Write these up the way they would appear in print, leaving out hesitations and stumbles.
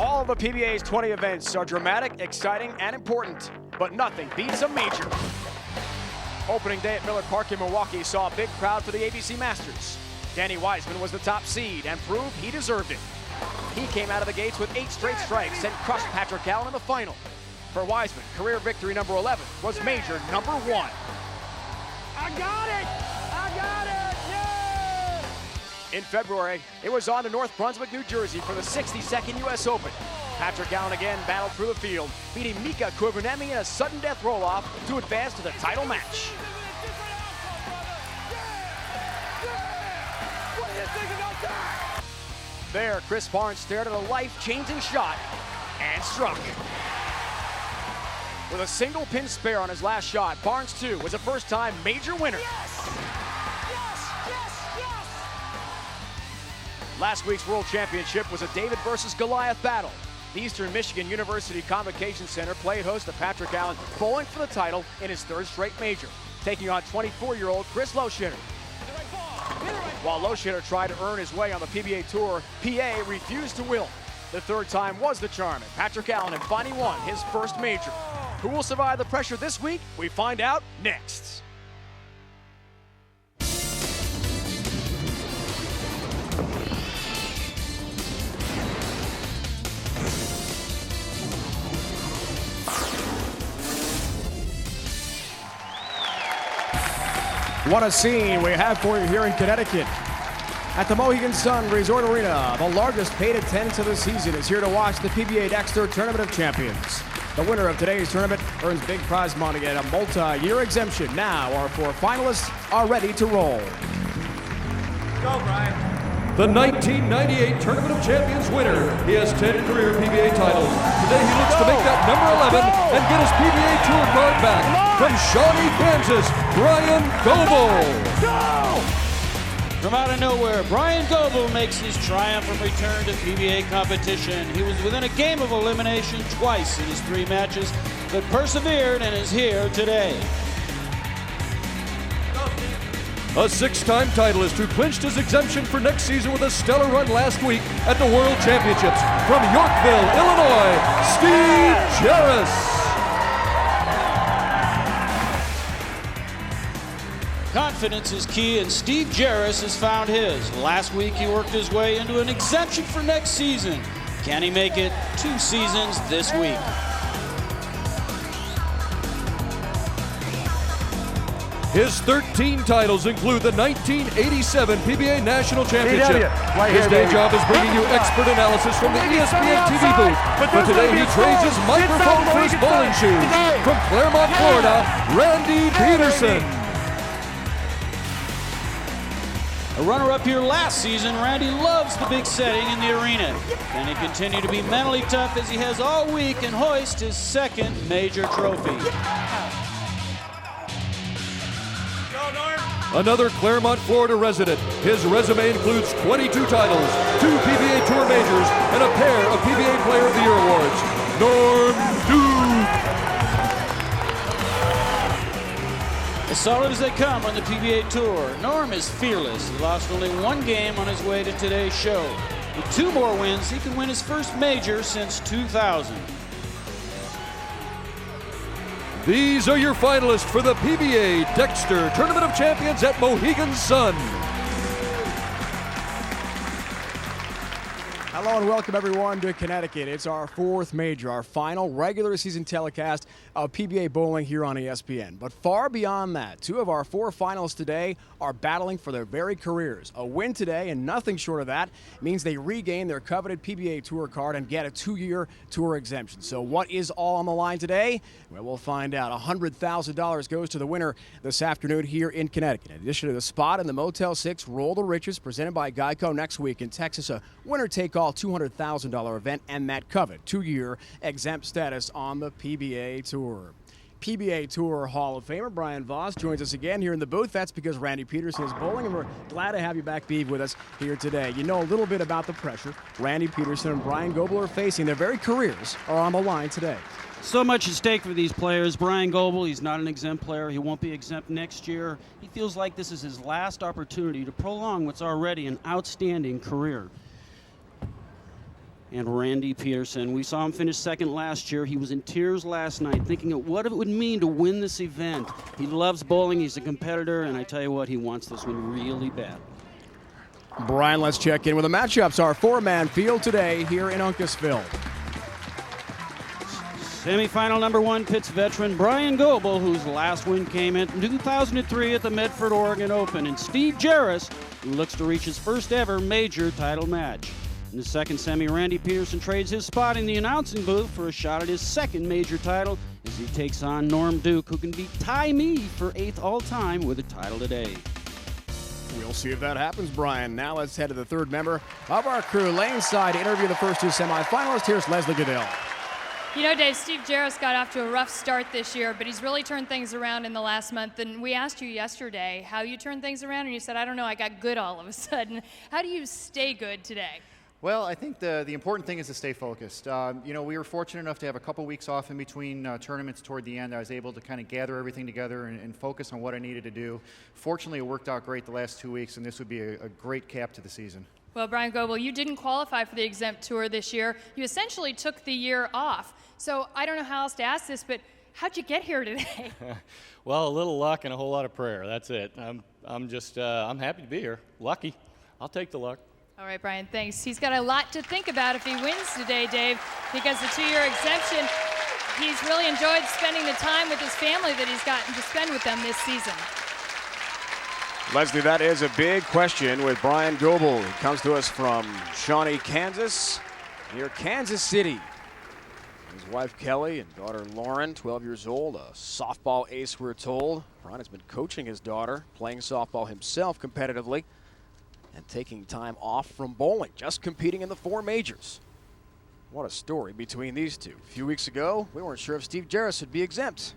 All of the PBA's 20 events are dramatic, exciting, and important, but nothing beats a major. Opening day at Miller Park in Milwaukee saw a big crowd for the ABC Masters. Danny Wiseman was the top seed and proved he deserved it. He came out of the gates with 8 straight strikes and crushed Patrick Allen in the final. For Wiseman, career victory number 11 was major number 1. I got it! I got it! Yeah! In February, it was on to North Brunswick, New Jersey for the 62nd U.S. Open. Patrick Allen again battled through the field, beating Mika Koivuniemi in a sudden death roll-off to advance to the title match. There, Chris Barnes stared at a life-changing shot and struck. With a single pin spare on his last shot, Barnes, too, was a first-time major winner. Yes! Yes! Yes! Yes! Last week's World Championship was a David versus Goliath battle. The Eastern Michigan University Convocation Center played host to Patrick Allen, bowling for the title in his 3rd straight major, taking on 24-year-old Chris Loshitter. While Loshitter tried to earn his way on the PBA Tour, PA refused to will. The 3rd time was the charm, and Patrick Allen had finally won his first major. Who will survive the pressure this week? We find out next. What a scene we have for you here in Connecticut. At the Mohegan Sun Resort Arena, the largest paid attendance of the season is here to watch the PBA Tournament of Champions. The winner of today's tournament earns big prize money and a multi-year exemption. Now our 4 finalists are ready to roll. Go, Bryan. The 1998 Tournament of Champions winner. He has 10 career PBA titles. Today he looks to make that number 11 and get his PBA Tour card back. From Shawnee, Kansas, Bryan Goebel. From out of nowhere, Bryan Goebel makes his triumphant return to PBA competition. He was within a game of elimination twice in his 3 matches, but persevered and is here today. A 6-time titleist who clinched his exemption for next season with a stellar run last week at the World Championships. From Yorkville, Illinois, Steve Jaros. Confidence is key, and Steve Jaros has found his. Last week, he worked his way into an exemption for next season. Can he make it 2 seasons this week? His 13 titles include the 1987 PBA National Championship. His day job is bringing you expert analysis from the ESPN TV booth. But today he trades his microphone for his bowling shoes. From Claremont, Florida, Randy Pedersen. A runner-up here last season, Randy loves the big setting in the arena. Can he continue to be mentally tough as he has all week and hoist his 2nd major trophy? Another Claremont, Florida resident. His resume includes 22 titles, 2 PBA Tour majors, and a pair of PBA Player of the Year awards. Norm Duke. As solid as they come on the PBA Tour, Norm is fearless. He lost only 1 game on his way to today's show. With 2 more wins, he can win his first major since 2000. These are your finalists for the PBA Tournament of Champions at Mohegan Sun. Hello and welcome everyone to Connecticut. It's our 4th major, our final regular season telecast of PBA bowling here on ESPN. But far beyond that, 2 of our 4 finalists today are battling for their very careers. A win today and nothing short of that means they regain their coveted PBA Tour card and get a 2-year tour exemption. So what is all on the line today? Well, we'll find out. $100,000 goes to the winner this afternoon here in Connecticut. In addition to the spot in the Motel 6 Roll the Riches presented by Geico next week in Texas, a winner-take-all $200,000 event and that coveted 2-year exempt status on the PBA Tour. PBA Tour Hall of Famer Brian Voss joins us again here in the booth. That's because Randy Pedersen is bowling, and we're glad to have you back, Beav, with us here today. You know a little bit about the pressure Randy Pedersen and Bryan Goebel are facing. Their very careers are on the line today. So much at stake for these players. Bryan Goebel, he's not an exempt player. He won't be exempt next year. He feels like this is his last opportunity to prolong what's already an outstanding career. and Randy Pedersen. We saw him finish second last year. He was in tears last night thinking of what it would mean to win this event. He loves bowling. He's a competitor, and I tell you what, he wants this one really bad. Bryan, let's check in with the matchups. Our four-man field today here in Uncasville. Semifinal number 1 pits veteran Bryan Goebel, whose last win came in 2003 at the Medford, Oregon Open, and Steve Jaros, who looks to reach his first ever major title match. In the second semi, Randy Pedersen trades his spot in the announcing booth for a shot at his second major title as he takes on Norm Duke, who can beat Ty Mee for 8th all-time with a title today. We'll see if that happens, Bryan. Now let's head to the third member of our crew, laneside, to interview the first two semifinalists. Here's Leslie Goebel. You know, Dave, Steve Jaros got off to a rough start this year, but he's really turned things around in the last month. And we asked you yesterday how you turned things around, and you said, I don't know, I got good all of a sudden. How do you stay good today? Well, I think the important thing is to stay focused. You know, we were fortunate enough to have a couple weeks off in between tournaments toward the end. I was able to kind of gather everything together and focus on what I needed to do. Fortunately, it worked out great the last 2 weeks, and this would be a great cap to the season. Well, Bryan Goebel, you didn't qualify for the exempt tour this year. You essentially took the year off. So I don't know how else to ask this, but how'd you get here today? Well, a little luck and a whole lot of prayer. That's it. I'm happy to be here. Lucky. I'll take the luck. All right, Bryan, thanks. He's got a lot to think about if he wins today, Dave, because the 2-year exemption, he's really enjoyed spending the time with his family that he's gotten to spend with them this season. Leslie, that is a big question with Bryan Goebel. He comes to us from Shawnee, Kansas, near Kansas City. His wife Kelly and daughter Lauren, 12 years old, a softball ace, we're told. Bryan has been coaching his daughter, playing softball himself competitively, and taking time off from bowling, just competing in the 4 majors. What a story between these two. A few weeks ago, we weren't sure if Steve Jaros would be exempt.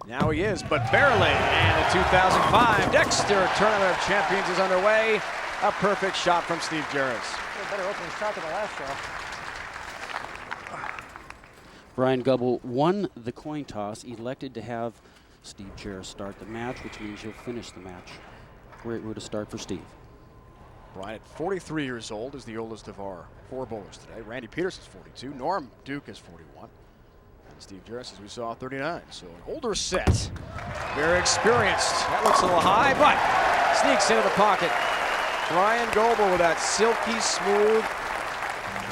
Now he is, but barely. And the 2005 Dexter Tournament of Champions is underway. A perfect shot from Steve Jaros. A better opening shot than the last shot. Bryan Goebel won the coin toss, elected to have Steve Jaros start the match, which means he'll finish the match. Great way to start for Steve. Bryan, at 43 years old, is the oldest of our 4 bowlers today. Randy Pedersen is 42. Norm Duke is 41. And Steve Jaros, as we saw, 39. So an older set. Very experienced. That looks a little high, but sneaks into the pocket. Bryan Goebel with that silky smooth,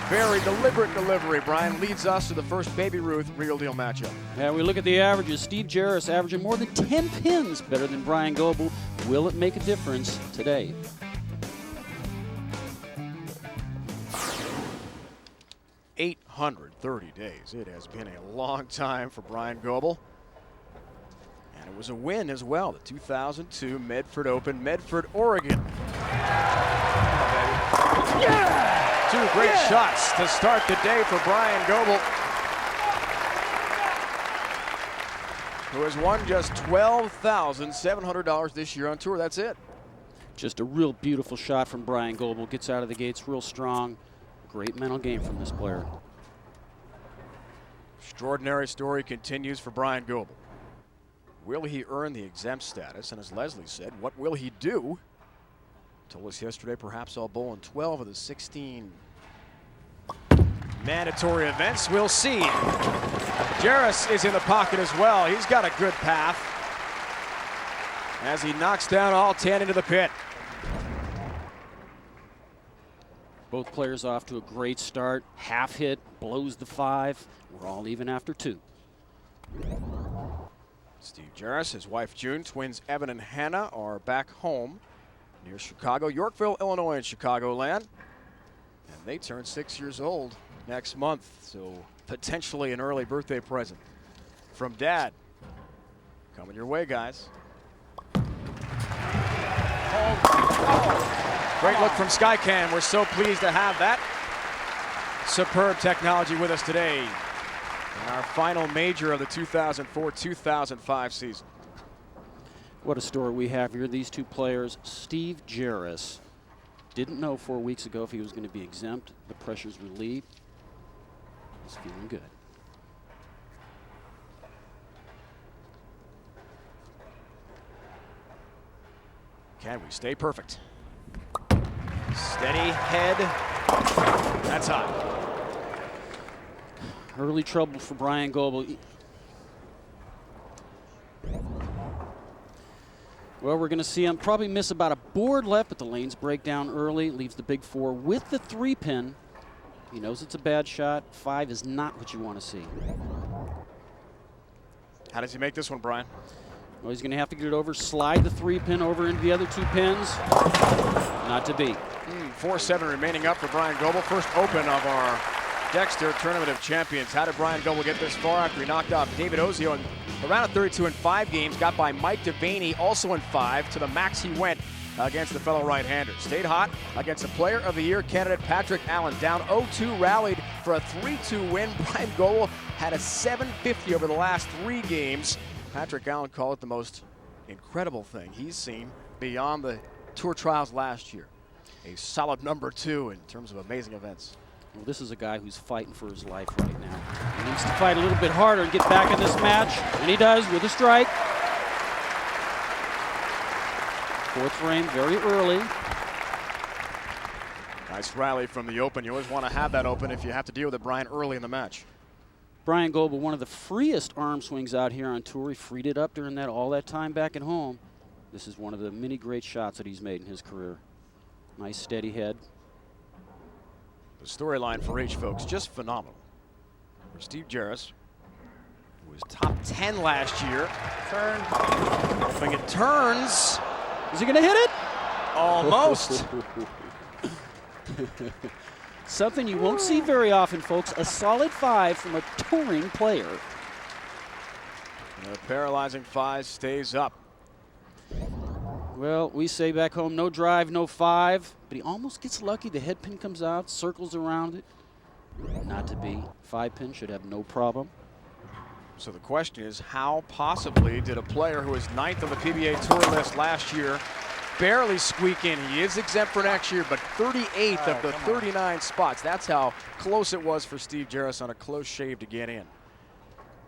very deliberate delivery. Bryan leads us to the first Baby Ruth real deal matchup. Yeah, we look at the averages. Steve Jaros averaging more than 10 pins better than Bryan Goebel. Will it make a difference today? .830 days. It has been a long time for Bryan Goebel. And it was a win as well. The 2002 Medford Open, Medford, Oregon. Yeah! 2 great shots to start the day for Bryan Goebel, who has won just $12,700 this year on tour. That's it. Just a real beautiful shot from Bryan Goebel. Gets out of the gates real strong. Great mental game from this player. Extraordinary story continues for Bryan Goebel. Will he earn the exempt status? And as Leslie said, what will he do? Told us yesterday, perhaps I'll bowl in 12 of the 16 mandatory events. We'll see. Jaros is in the pocket as well. He's got a good path as he knocks down all 10 into the pit. Both players off to a great start. Half hit, blows the 5. We're all even after 2. Steve Jaros, his wife June, twins Evan and Hannah are back home near Chicago, Yorkville, Illinois, in Chicagoland. And they turn 6 years old next month, so potentially an early birthday present from Dad. Coming your way, guys. Great look from Skycam. We're so pleased to have that superb technology with us today in our final major of the 2004-2005 season. What a story we have here. These 2 players, Steve Jaros, didn't know 4 weeks ago if he was going to be exempt. The pressure's relieved. He's feeling good. Can we stay perfect? Steady head. That's high. Early trouble for Bryan Goebel. Well, we're going to see him probably miss about a board left, but the lanes break down early. Leaves the big 4 with the 3-pin. He knows it's a bad shot. 5 is not what you want to see. How does he make this one, Bryan? Well, he's going to have to get it over, slide the 3-pin over into the other 2 pins. Not to be. 4-7 remaining up for Bryan Goebel. First open of our Dexter Tournament of Champions. How did Bryan Goebel get this far after he knocked off David Ozio in the round of 32 in 5 games? Got by Mike Devaney, also in 5. To the max he went against the fellow right-hander. Stayed hot against the Player of the Year candidate Patrick Allen. Down 0-2, rallied for a 3-2 win. Bryan Goebel had a 750 over the last 3 games. Patrick Allen called it the most incredible thing he's seen beyond the Tour Trials last year. A solid number 2 in terms of amazing events. Well, this is a guy who's fighting for his life right now. He needs to fight a little bit harder and get back in this match, and he does with a strike. 4th frame very early. Nice rally from the open. You always want to have that open if you have to deal with it, Bryan, early in the match. Bryan Goebel, one of the freest arm swings out here on tour. He freed it up during all that time back at home. This is one of the many great shots that he's made in his career. Nice steady head. The storyline for H, folks, just phenomenal. For Steve Jaros, who was top 10 last year. Turn. Hoping it turns. Is he going to hit it? Almost. Something you won't see very often, folks. A solid 5 from a touring player. And the paralyzing 5 stays up. Well, we say back home, no drive, no 5. But he almost gets lucky. The head pin comes out, circles around it. Not to be. 5 pin should have no problem. So the question is, how possibly did a player who was 9th on the PBA Tour list last year barely squeak in? He is exempt for next year, but 38th of the 39 spots. That's how close it was for Steve Jaros on a close shave to get in.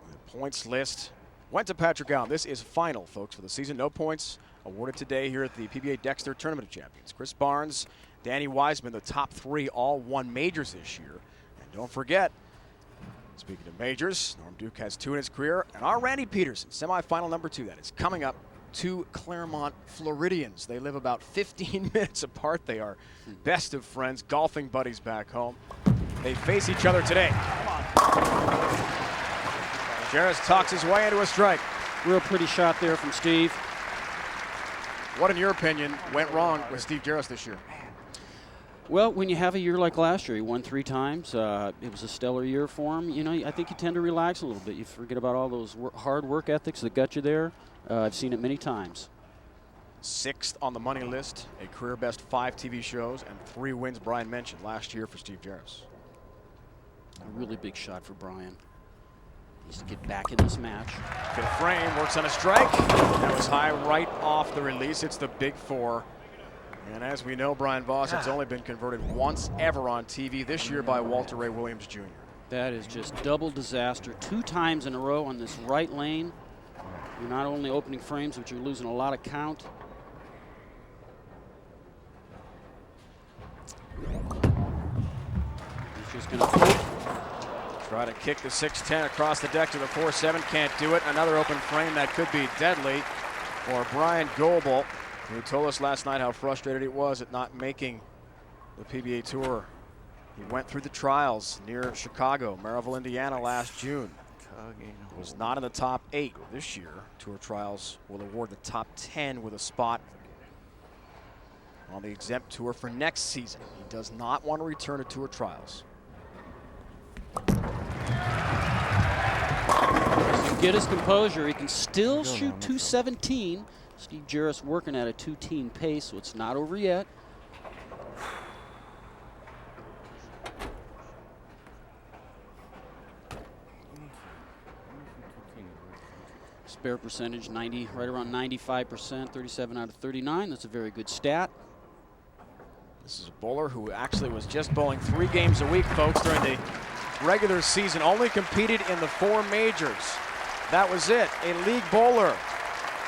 The points list went to Patrick Allen. This is final, folks, for the season. No points awarded today here at the PBA Dexter Tournament of Champions. Chris Barnes, Danny Wiseman, the top 3, all won majors this year. And don't forget, speaking of majors, Norm Duke has 2 in his career. And our Randy Pedersen, semifinal number 2, that is coming up. 2 Claremont Floridians. They live about 15 minutes apart. They are best of friends, golfing buddies back home. They face each other today. Jaros talks his way into a strike. Real pretty shot there from Steve. What, in your opinion, went wrong with Steve Jaros this year? Well, when you have a year like last year, he won 3 times. It was a stellar year for him. You know, I think you tend to relax a little bit. You forget about all those hard work ethics that got you there. I've seen it many times. 6th on the money list, a career best 5 TV shows, and 3 wins Bryan mentioned last year for Steve Jaros. A really big shot for Bryan. Needs to get back in this match. Good frame, works on a strike. That was high right off the release. It's the big 4. And as we know, Brian Voss, it's only been converted once ever on TV this year by Walter Ray Williams Jr. That is just double disaster. 2 times in a row on this right lane. You're not only opening frames, but you're losing a lot of count. He's just going to try to kick the 6-10 across the deck to the 4-7. Can't do it. Another open frame that could be deadly for Bryan Goebel, who told us last night how frustrated he was at not making the PBA Tour. He went through the trials near Chicago, Maryville, Indiana last June. Was not in the top 8 this year. Tour Trials will award the top 10 with a spot on the exempt tour for next season. He does not want to return to Tour Trials. Get his composure. He can still shoot 217. Steve Jaros working at a 2-teen pace, so it's not over yet. Spare percentage 90, right around 95%, 37 out of 39. That's a very good stat. This is a bowler who actually was just bowling 3 games a week, folks, during the regular season. Only competed in the 4 majors. That was it. A league bowler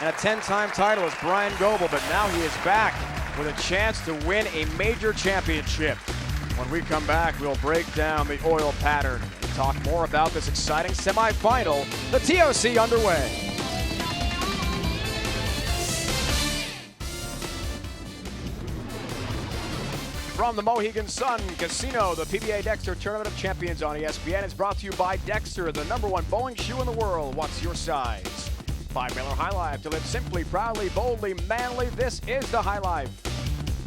and a 10-time titleist, Bryan Goebel, but now he is back with a chance to win a major championship. When we come back, we'll break down the oil pattern talk more about this exciting semifinal, the TOC underway. From the Mohegan Sun Casino, the PBA Dexter Tournament of Champions on ESPN is brought to you by Dexter, the #1 bowling shoe in the world. What's your size? By Miller High Life, to live simply, proudly, boldly, manly. This is the High Life.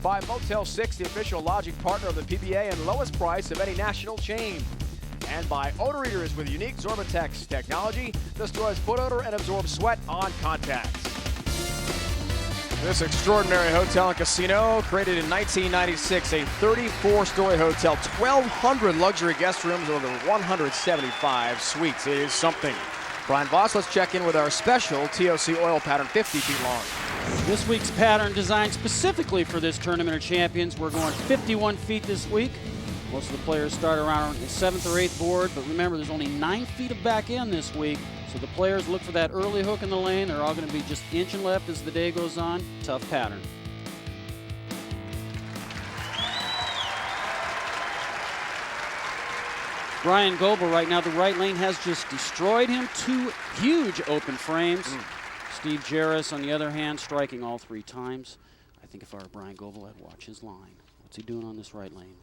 By Motel 6, the official lodging partner of the PBA and lowest price of any national chain. And by Odor Eaters with unique Zorbatex technology, destroys foot odor and absorbs sweat on contact. This extraordinary hotel and casino, created in 1996, a 34-story hotel, 1,200 luxury guest rooms, over 175 suites. It is something. Brian Voss, let's check in with our special TOC oil pattern, 50 feet long. This week's pattern designed specifically for this Tournament of Champions. We're going 51 feet this week. Most of the players start around the 7th or 8th board, but remember there's only 9 feet of back end this week. So the players look for that early hook in the lane. They're all going to be just inch and left as the day goes on. Tough pattern. Bryan Goebel right now, the right lane has just destroyed him. 2 huge open frames. Steve Jaros, on the other hand, striking all 3 times. I think if I were Bryan Goebel, I'd watch his line. What's he doing on this right lane?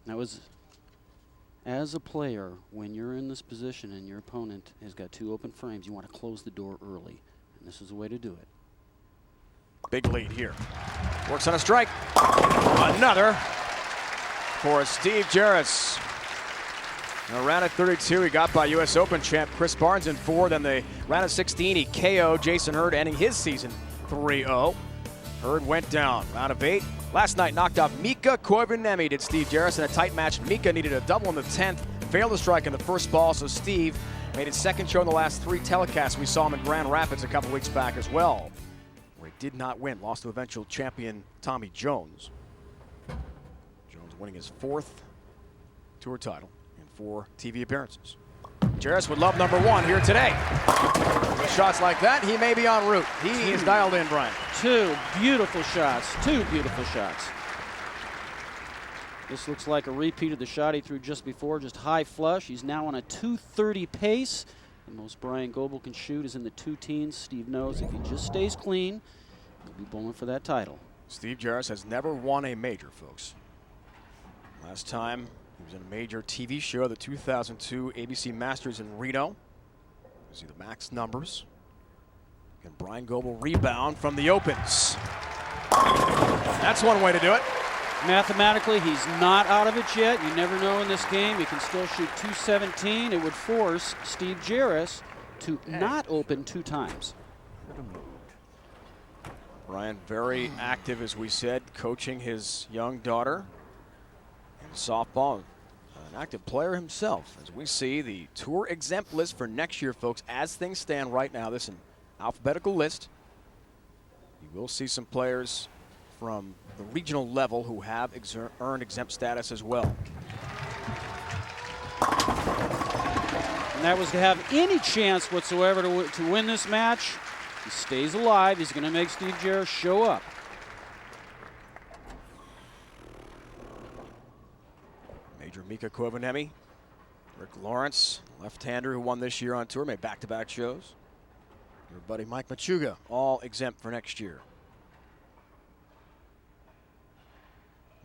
Now, as a player, when you're in this position and your opponent has got 2 open frames, you want to close the door early. And this is the way to do it. Big lead here. Works on a strike. Another for Steve Jaros. Now, round of 32, he got by U.S. Open champ Chris Barnes in 4. Then the round of 16, he KO'd Jason Hurd, ending his season 3-0. Hurd went down. Round of 8. Last night knocked off Mika Koivuniemi, did Steve Jaros in a tight match. Mika needed a double in the 10th, failed to strike in the first ball, so Steve made his second show in the last 3 telecasts. We saw him in Grand Rapids a couple weeks back as well, where he did not win, lost to eventual champion Tommy Jones. Jones winning his 4th tour title in 4 TV appearances. Jaros would love #1 here today. With shots like that, he may be en route. He is dialed in, Brian. 2 beautiful shots. 2 beautiful shots. This looks like a repeat of the shot he threw just before, just high flush. He's now on a 230 pace. The most Bryan Goebel can shoot is in the 2 teens. Steve knows if he just stays clean, he'll be bowling for that title. Steve Jaros has never won a major, folks. Last time he was in a major TV show, the 2002 ABC Masters in Reno. You see the max numbers. Can Bryan Goebel rebound from the opens? That's one way to do it. Mathematically, he's not out of it yet. You never know in this game. He can still shoot 217. It would force Steve Jaros to not open 2 times. Bryan very active, as we said, coaching his young daughter in softball. An active player himself, as we see the tour exempt list for next year, folks. As things stand right now, this is an alphabetical list. You will see some players from the regional level who have earned exempt status as well. And that was to have any chance whatsoever to win this match. He stays alive. He's going to make Steve Jaros show up. Major Mika Koivuniemi, Rick Lawrence, left-hander who won this year on tour, made back-to-back shows. Your buddy Mike Machuga, all exempt for next year.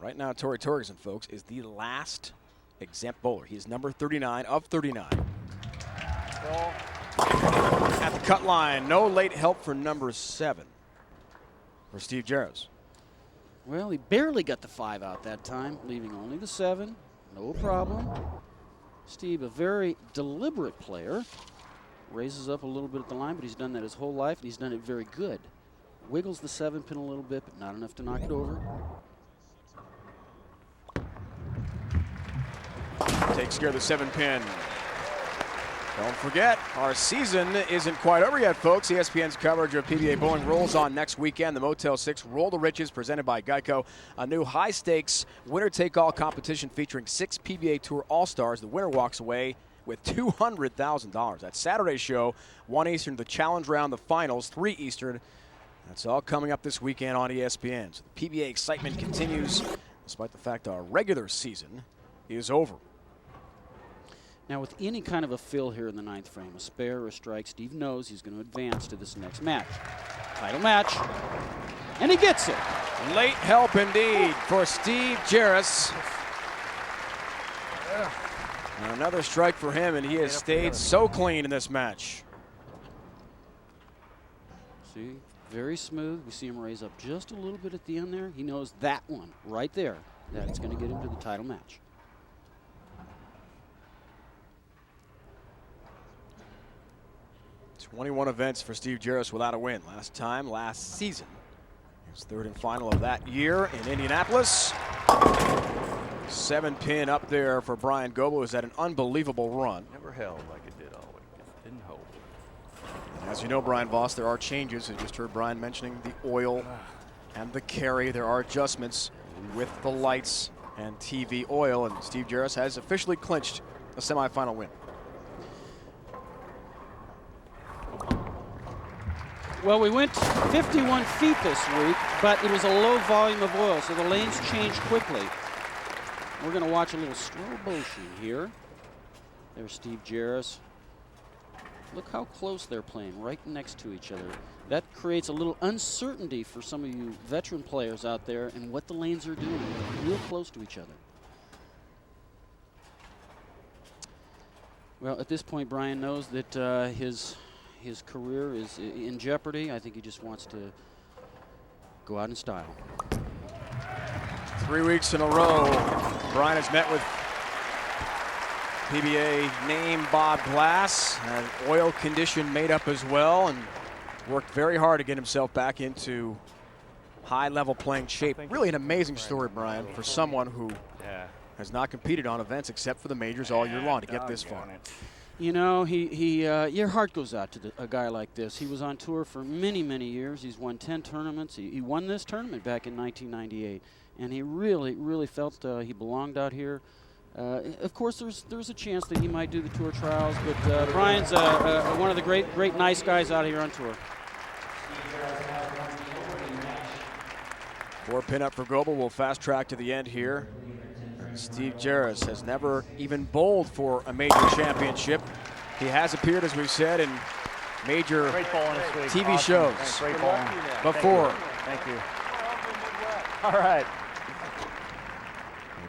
Right now, Torrey Torgerson, folks, is the last exempt bowler. He is number 39 of 39. At the cut line, no late help for number 7 for Steve Jaros. Well, he barely got the 5 out that time, leaving only the 7. No problem. Steve, a very deliberate player. Raises up a little bit at the line, but he's done that his whole life, and he's done it very good. Wiggles the 7 pin a little bit, but not enough to knock it over. Takes care of the 7 pin. Don't forget, our season isn't quite over yet, folks. ESPN's coverage of PBA bowling rolls on next weekend. The Motel 6 Roll the Riches, presented by Geico. A new high-stakes winner-take-all competition featuring 6 PBA Tour All-Stars. The winner walks away with $200,000. That Saturday show, 1 Eastern, the challenge round, the finals, 3 Eastern. That's all coming up this weekend on ESPN. So the PBA excitement continues. despite the fact our regular season is over. Now, with any kind of a fill here in the 9th frame, a spare or a strike, Steve knows he's going to advance to this next match. Title match, and he gets it. Late help indeed for Steve Jaros. And another strike for him, and he has stayed so clean in this match. See, very smooth. We see him raise up just a little bit at the end there. He knows that one right there, that it's going to get him to the title match. "21 events for Steve Jaros without a win. Last season. His 3rd and final of that year in Indianapolis. 7-pin up there for Bryan Goebel, who's had an unbelievable run. Never held like it did always. Just didn't hold. And as you know, Brian Voss, there are changes. You just heard Brian mentioning the oil and the carry. There are adjustments with the lights and TV oil, and Steve Jaros has officially clinched a semifinal win. Well, we went 51 feet this week, but it was a low volume of oil, so the lanes changed quickly. We're going to watch a little slow motion here. There's Steve Jaros. Look how close they're playing, right next to each other. That creates a little uncertainty for some of you veteran players out there and what the lanes are doing. They're real close to each other. Well, at this point, Bryan knows that his career is in jeopardy. I think he just wants to go out in style. 3 weeks in a row, Bryan has met with PBA name Bob Glass, an oil condition made up as well, and worked very hard to get himself back into high-level playing shape. Really an amazing story, Bryan, for someone who has not competed on events except for the majors all year long to get this far. You know, your heart goes out to a guy like this. He was on tour for many, many years. He's won 10 tournaments. He won this tournament back in 1998, and he really, really felt he belonged out here. Of course, there's a chance that he might do the tour trials, but Bryan's one of the great nice guys out here on tour. 4-pin up for Goebel. We'll fast track to the end here. Steve Jaros has never even bowled for a major championship. He has appeared, as we've said, in major TV shows before. Thank you. All right.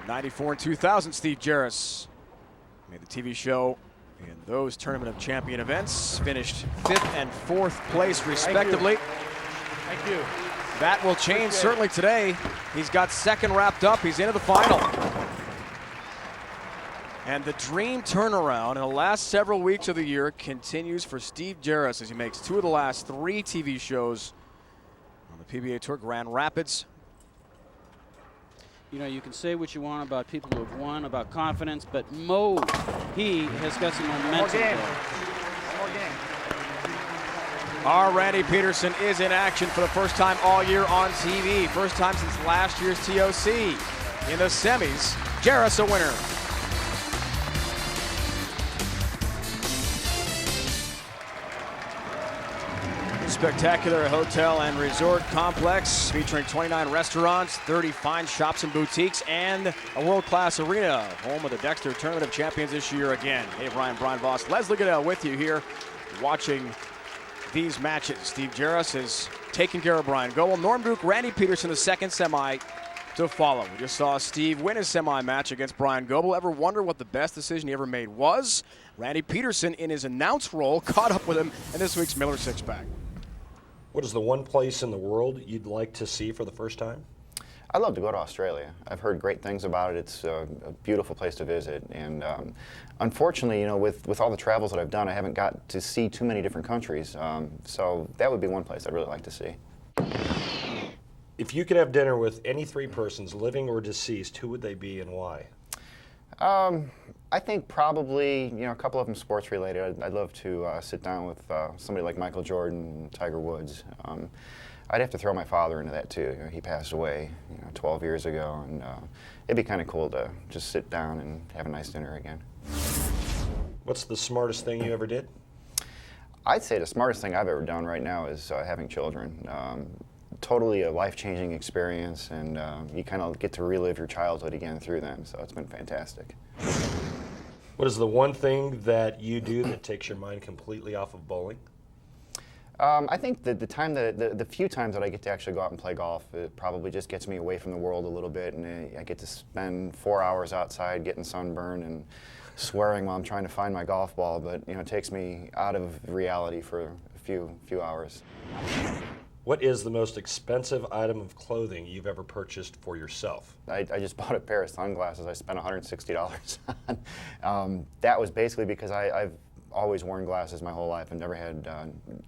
In 94 and 2000, Steve Jaros made the TV show in those Tournament of Champion events. Finished 5th and 4th place, respectively. Thank you. That will change certainly today. He's got 2nd wrapped up. He's into the final. And the dream turnaround in the last several weeks of the year continues for Steve Jaros as he makes 2 of the last 3 TV shows on the PBA Tour, Grand Rapids. You know, you can say what you want about people who have won, about confidence, but he has got some momentum. One more game. Our Randy Pedersen is in action for the first time all year on TV. First time since last year's TOC. In the semis, Jaros a winner. Spectacular hotel and resort complex featuring 29 restaurants, 30 fine shops and boutiques, and a world-class arena, home of the Dexter Tournament of Champions this year again. Hey, Brian Voss, Leslie Goodell with you here, watching these matches. Steve Jaros has taken care of Bryan Goebel. Norm Duke, Randy Pedersen, the 2nd semi to follow. We just saw Steve win his semi match against Bryan Goebel. Ever wonder what the best decision he ever made was? Randy Pedersen, in his announce role, caught up with him in this week's Miller Six-Pack. What is the one place in the world you'd like to see for the first time? I'd love to go to Australia. I've heard great things about it. It's a beautiful place to visit. And unfortunately, you know, with all the travels that I've done, I haven't got to see too many different countries. So that would be one place I'd really like to see. If you could have dinner with any 3 persons, living or deceased, who would they be and why? I think probably, you know, a couple of them sports related. I'd love to sit down with somebody like Michael Jordan, Tiger Woods. I'd have to throw my father into that too. You know, he passed away, 12 years ago, and it'd be kind of cool to just sit down and have a nice dinner again. What's the smartest thing you ever did? I'd say the smartest thing I've ever done right now is having children. totally a life-changing experience, and you kind of get to relive your childhood again through them, so it's been fantastic. What is the one thing that you do that takes your mind completely off of bowling? I think that the few times that I get to actually go out and play golf, it probably just gets me away from the world a little bit, and I get to spend 4 hours outside getting sunburned and swearing while I'm trying to find my golf ball, but it takes me out of reality for a few hours. What is the most expensive item of clothing you've ever purchased for yourself? I just bought a pair of sunglasses I spent $160 on. That was basically because I've always worn glasses my whole life and never had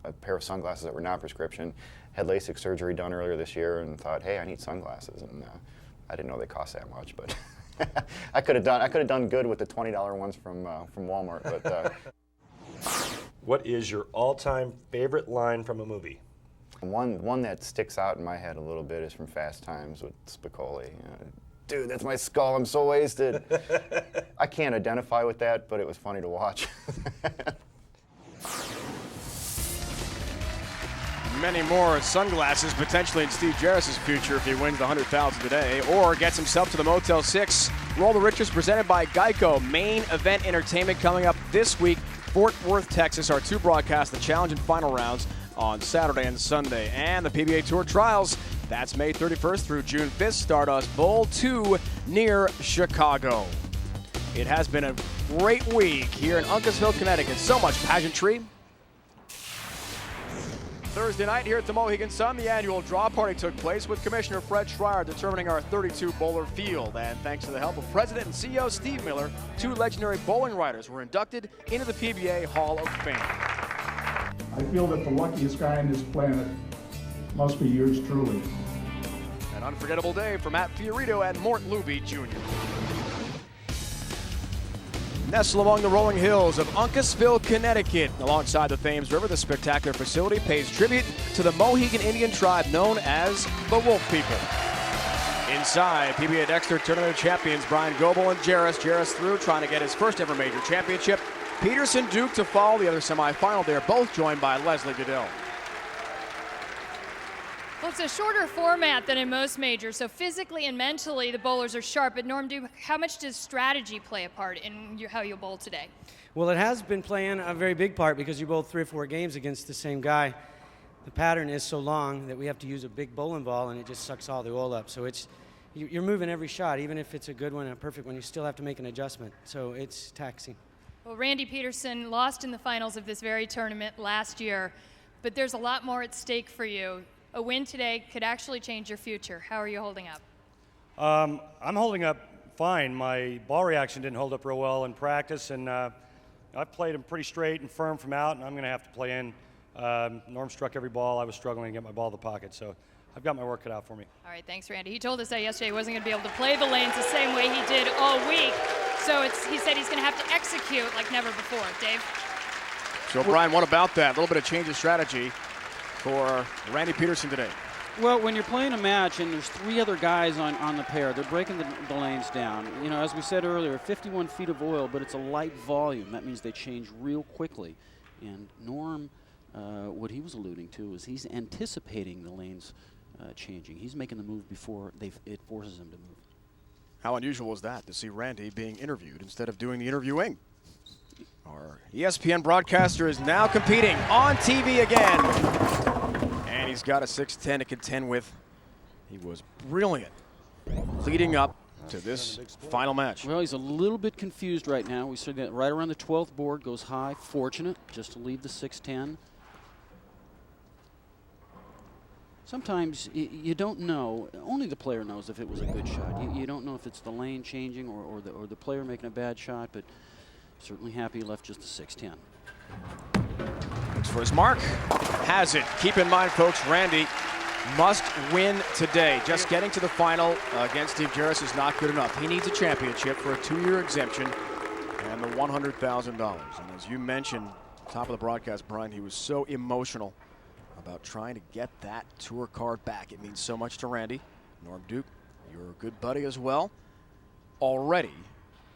a pair of sunglasses that were not prescription. Had LASIK surgery done earlier this year and thought, hey, I need sunglasses, and I didn't know they cost that much, but I could have done good with the $20 ones from Walmart. But what is your all-time favorite line from a movie? One that sticks out in my head a little bit is from Fast Times with Spicoli. Dude, that's my skull, I'm so wasted. I can't identify with that, but it was funny to watch. Many more sunglasses potentially in Steve Jaros' future if he wins the $100,000 today or gets himself to the Motel 6. Roll the Riches presented by Geico. Main event entertainment coming up this week. Fort Worth, Texas, our two broadcasts, the challenge and final rounds on Saturday and Sunday. And the PBA Tour Trials, that's May 31st through June 5th. Stardust Bowl 2 near Chicago. It has been a great week here in Uncasville, Connecticut. So much pageantry. Thursday night here at the Mohegan Sun, the annual draw party took place with Commissioner Fred Schreier determining our 32 bowler field. And thanks to the help of President and CEO Steve Miller, 2 legendary bowling writers were inducted into the PBA Hall of Fame. I feel that the luckiest guy on this planet must be yours truly. An unforgettable day for Matt Fiorito and Mort Luby Jr. Nestled among the rolling hills of Uncasville, Connecticut, alongside the Thames River, the spectacular facility pays tribute to the Mohegan Indian tribe known as the Wolf People. Inside, PBA Tournament of Champions, Bryan, Goebel, and Jaros. Jaros through, trying to get his first ever major championship. Pedersen, Duke to follow the other semifinal. They're both joined by Leslie Goodell. Well, it's a shorter format than in most majors, so physically and mentally the bowlers are sharp. But Norm, how much does strategy play a part in how you bowl today? Well, it has been playing a very big part because you bowl 3 or 4 games against the same guy. The pattern is so long that we have to use a big bowling ball, and it just sucks all the oil up. So you're moving every shot, even if it's a good one and a perfect one, you still have to make an adjustment. So it's taxing. Well, Randy Pedersen lost in the finals of this very tournament last year, but there's a lot more at stake for you. A win today could actually change your future. How are you holding up? I'm holding up fine. My ball reaction didn't hold up real well in practice, and I've played them pretty straight and firm from out, and I'm going to have to play in. Norm struck every ball. I was struggling to get my ball to the pocket, so I've got my work cut out for me. All right, thanks, Randy. He told us that yesterday he wasn't going to be able to play the lanes the same way he did all week, so he said he's going to have to execute like never before. Dave? So, Brian, what about that? A little bit of change of strategy for Randy Pedersen today. Well, when you're playing a match and there's 3 other guys on the pair, they're breaking the lanes down. You know, as we said earlier, 51 feet of oil, but it's a light volume. That means they change real quickly. And Norm, what he was alluding to is he's anticipating the lanes changing. He's making the move before it forces him to move. How unusual is that, to see Randy being interviewed instead of doing the interviewing? Our ESPN broadcaster is now competing on TV again. And he's got a 6'10" to contend with. He was brilliant leading up to this final match. Well, he's a little bit confused right now. We see that right around the 12th board, goes high, fortunate, just to leave the 6'10". Sometimes you don't know. Only the player knows if it was a good shot. You don't know if it's the lane changing or the player making a bad shot, but certainly happy he left just the 6'10". Looks for his mark. Has it. Keep in mind, folks, Randy must win today. Just getting to the final against Steve Jaros is not good enough. He needs a championship for a 2-year exemption and the $100,000. And as you mentioned, top of the broadcast, Brian, he was so emotional about trying to get that tour card back. It means so much to Randy. Norm Duke, you're a good buddy as well. Already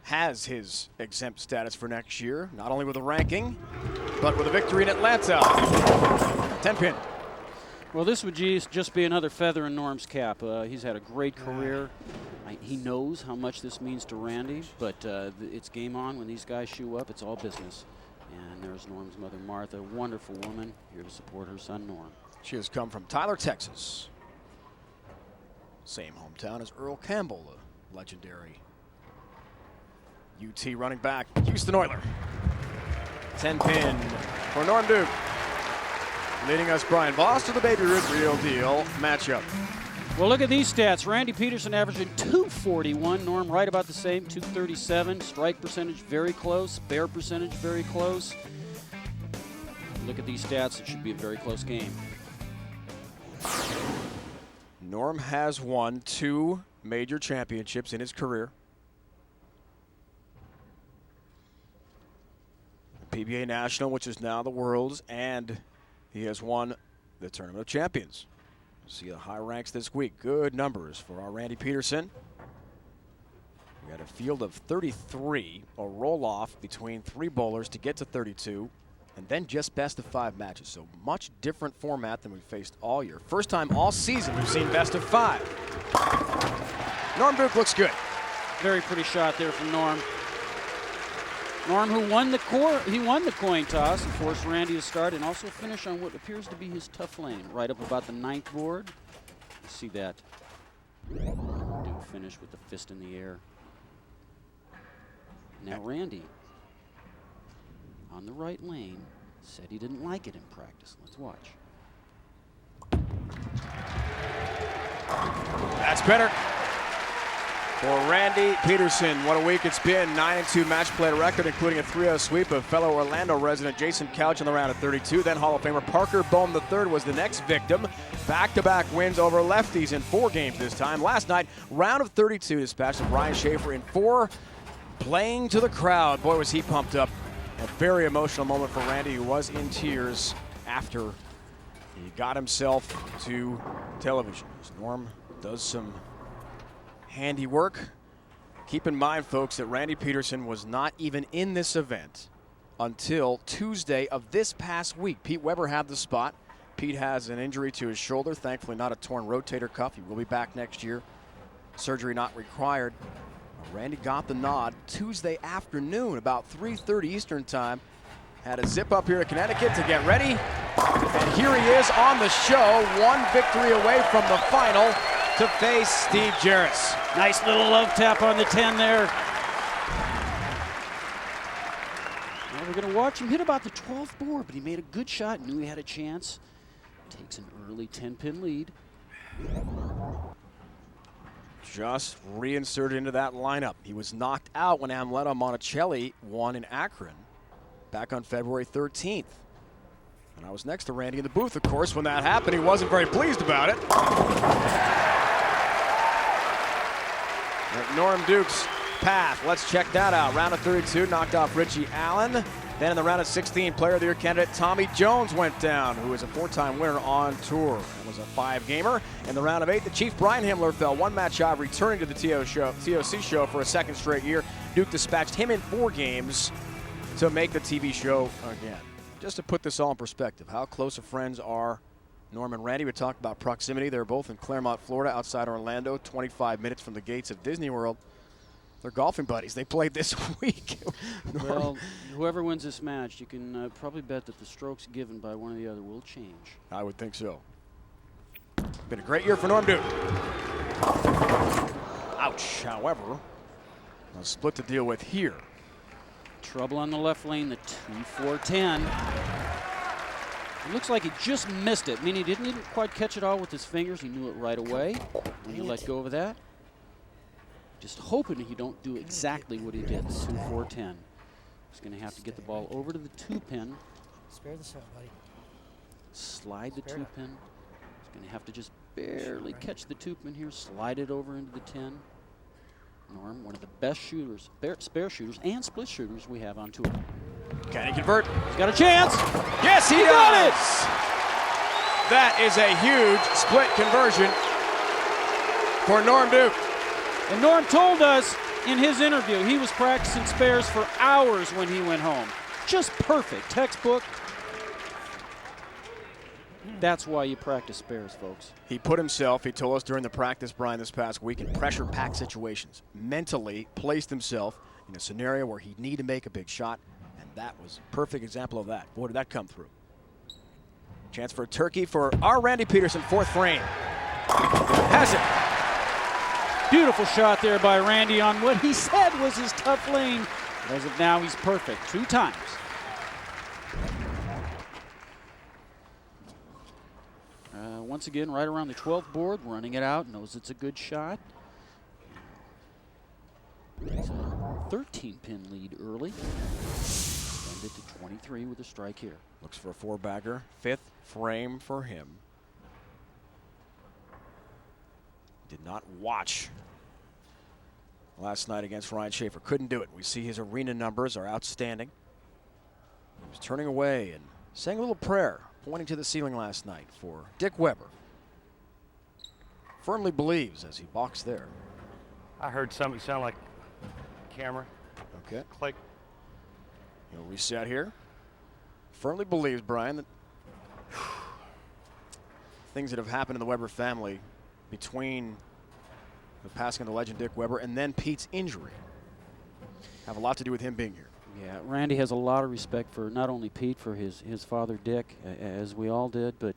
has his exempt status for next year, not only with a ranking, but with a victory in Atlanta. 10-pin. Well, this would just be another feather in Norm's cap. He's had a great career. He knows how much this means to Randy, but it's game on when these guys shoe up. It's all business. And there's Norm's mother, Martha, a wonderful woman, here to support her son, Norm. She has come from Tyler, Texas. Same hometown as Earl Campbell, the legendary UT running back, Houston Oiler. 10-pin for Norm Duke. Leading us, Bryan Voss to the Baby Ruth Real Deal matchup. Well, look at these stats. Randy Pedersen averaging 241. Norm right about the same, 237. Strike percentage very close. Spare percentage very close. Look at these stats. It should be a very close game. Norm has won 2 major championships in his career. The PBA National, which is now the World's, and he has won the Tournament of Champions. See the high ranks this week. Good numbers for our Randy Pedersen. We got a field of 33, a roll-off between 3 bowlers to get to 32, and then just best of 5 matches. So much different format than we faced all year. First time all season we've seen best of 5. Norm Duke looks good. Very pretty shot there from Norm. Norm, who won the coin toss and forced Randy to start and also finish on what appears to be his tough lane, right up about the 9th board. You see that. Duke finish with the fist in the air. Now Randy, on the right lane, said he didn't like it in practice. Let's watch. That's better. For Randy Pedersen, what a week it's been. 9-2 match play record, including a 3-0 sweep of fellow Orlando resident Jason Couch in the round of 32. Then Hall of Famer Parker Bohm III was the next victim. Back-to-back wins over lefties in 4 games this time. Last night, round of 32 dispatched of Brian Schaefer in 4, playing to the crowd. Boy, was he pumped up. A very emotional moment for Randy, who was in tears after he got himself to television. As Norm does some handiwork. Keep in mind, folks, that Randy Pedersen was not even in this event until Tuesday of this past week. Pete Weber had the spot. Pete has an injury to his shoulder, thankfully not a torn rotator cuff. He will be back next year. Surgery not required. Randy got the nod Tuesday afternoon, about 3:30 Eastern time. Had a zip up here to Connecticut to get ready. And here he is on the show, 1 victory away from the final to face Steve Jaros. Nice little love tap on the 10 there. Well, we're going to watch him hit about the 12th board, but he made a good shot, knew he had a chance. Takes an early 10-pin lead. Just reinserted into that lineup. He was knocked out when Amleta Monticelli won in Akron back on February 13th. And I was next to Randy in the booth, of course, when that happened. He wasn't very pleased about it. Norm Duke's path. Let's check that out. Round of 32, knocked off Richie Allen. Then in the round of 16, Player of the Year candidate Tommy Jones went down, who is a 4-time winner on tour and was a 5-gamer. In the round of 8, the Chief Brian Himmler fell 1 match shy of returning to the TOC show for a 2nd straight year. Duke dispatched him in 4 games to make the TV show again. Just to put this all in perspective, how close of friends are Norm and Randy? We talked about proximity. They're both in Claremont, Florida, outside Orlando, 25 minutes from the gates of Disney World. They're golfing buddies. They played this week. Well, whoever wins this match, you can probably bet that the strokes given by one or the other will change. I would think so. Been a great year for Norm Duke. Ouch. However, a split to deal with here. Trouble on the left lane, the 2-4-10. It looks like he just missed it. I mean, he didn't quite catch it all with his fingers. He knew it right away when he let go of that. Just hoping he don't do exactly what he did. 2-4-10. He's going to have to get the ball over to the 2-pin. Spare the shot, buddy. Slide the 2-pin. He's going to have to just barely catch the 2-pin here. Slide it over into the 10. Norm, one of the best shooters, spare shooters and split shooters we have on tour. Can he convert? He's got a chance. Yes, he does. That is a huge split conversion for Norm Duke. And Norm told us in his interview he was practicing spares for hours when he went home. Just perfect, textbook. That's why you practice spares, folks. He put himself, he told us during the practice, Bryan, this past week, in pressure-packed situations. Mentally placed himself in a scenario where he'd need to make a big shot, and that was a perfect example of that. Boy, did that come through. Chance for a turkey for our Randy Pedersen, fourth frame. Has it. Beautiful shot there by Randy on what he said was his tough lane. As of now, he's perfect 2 times. Once again, right around the 12th board, running it out, knows it's a good shot. It's a 13-pin lead early. Extended to 23 with a strike here. Looks for a 4-bagger. 5th frame for him. Did not watch last night against Ryan Schaefer. Couldn't do it. We see his arena numbers are outstanding. He was turning away and saying a little prayer, pointing to the ceiling last night for Dick Weber. Firmly believes as he balks there. I heard something sound like camera. Okay. Click. He'll reset here. Firmly believes, Bryan, that things that have happened in the Weber family between the passing of the legend Dick Weber and then Pete's injury have a lot to do with him being here. Yeah, Randy has a lot of respect for not only Pete, for his father Dick, as we all did, but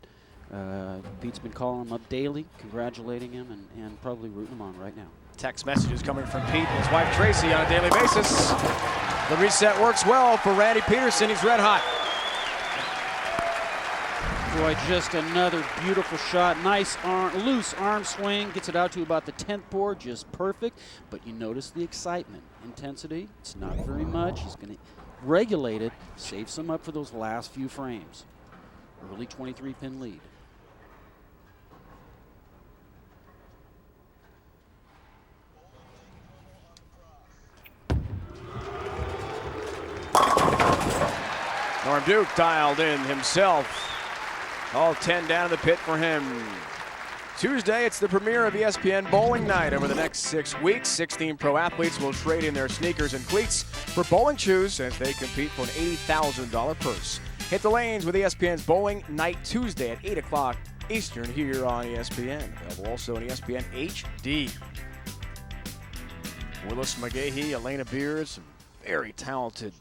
Pete's been calling him up daily, congratulating him, and probably rooting him on right now. Text messages coming from Pete and his wife Tracy on a daily basis. The reset works well for Randy Pedersen. He's red hot. Boy, just another beautiful shot. Nice loose arm swing. Gets it out to about the 10th board, just perfect. But you notice the excitement, intensity. It's not very much. He's going to regulate it, save some up for those last few frames. Early 23-pin lead. Norm Duke dialed in himself. All 10 down in the pit for him. Tuesday, it's the premiere of ESPN Bowling Night. Over the next 6 weeks, 16 pro athletes will trade in their sneakers and cleats for bowling shoes as they compete for an $80,000 purse. Hit the lanes with ESPN's Bowling Night Tuesday at 8 o'clock Eastern here on ESPN. Available also on ESPN HD. Willis McGahee, Elena Beers, some very talented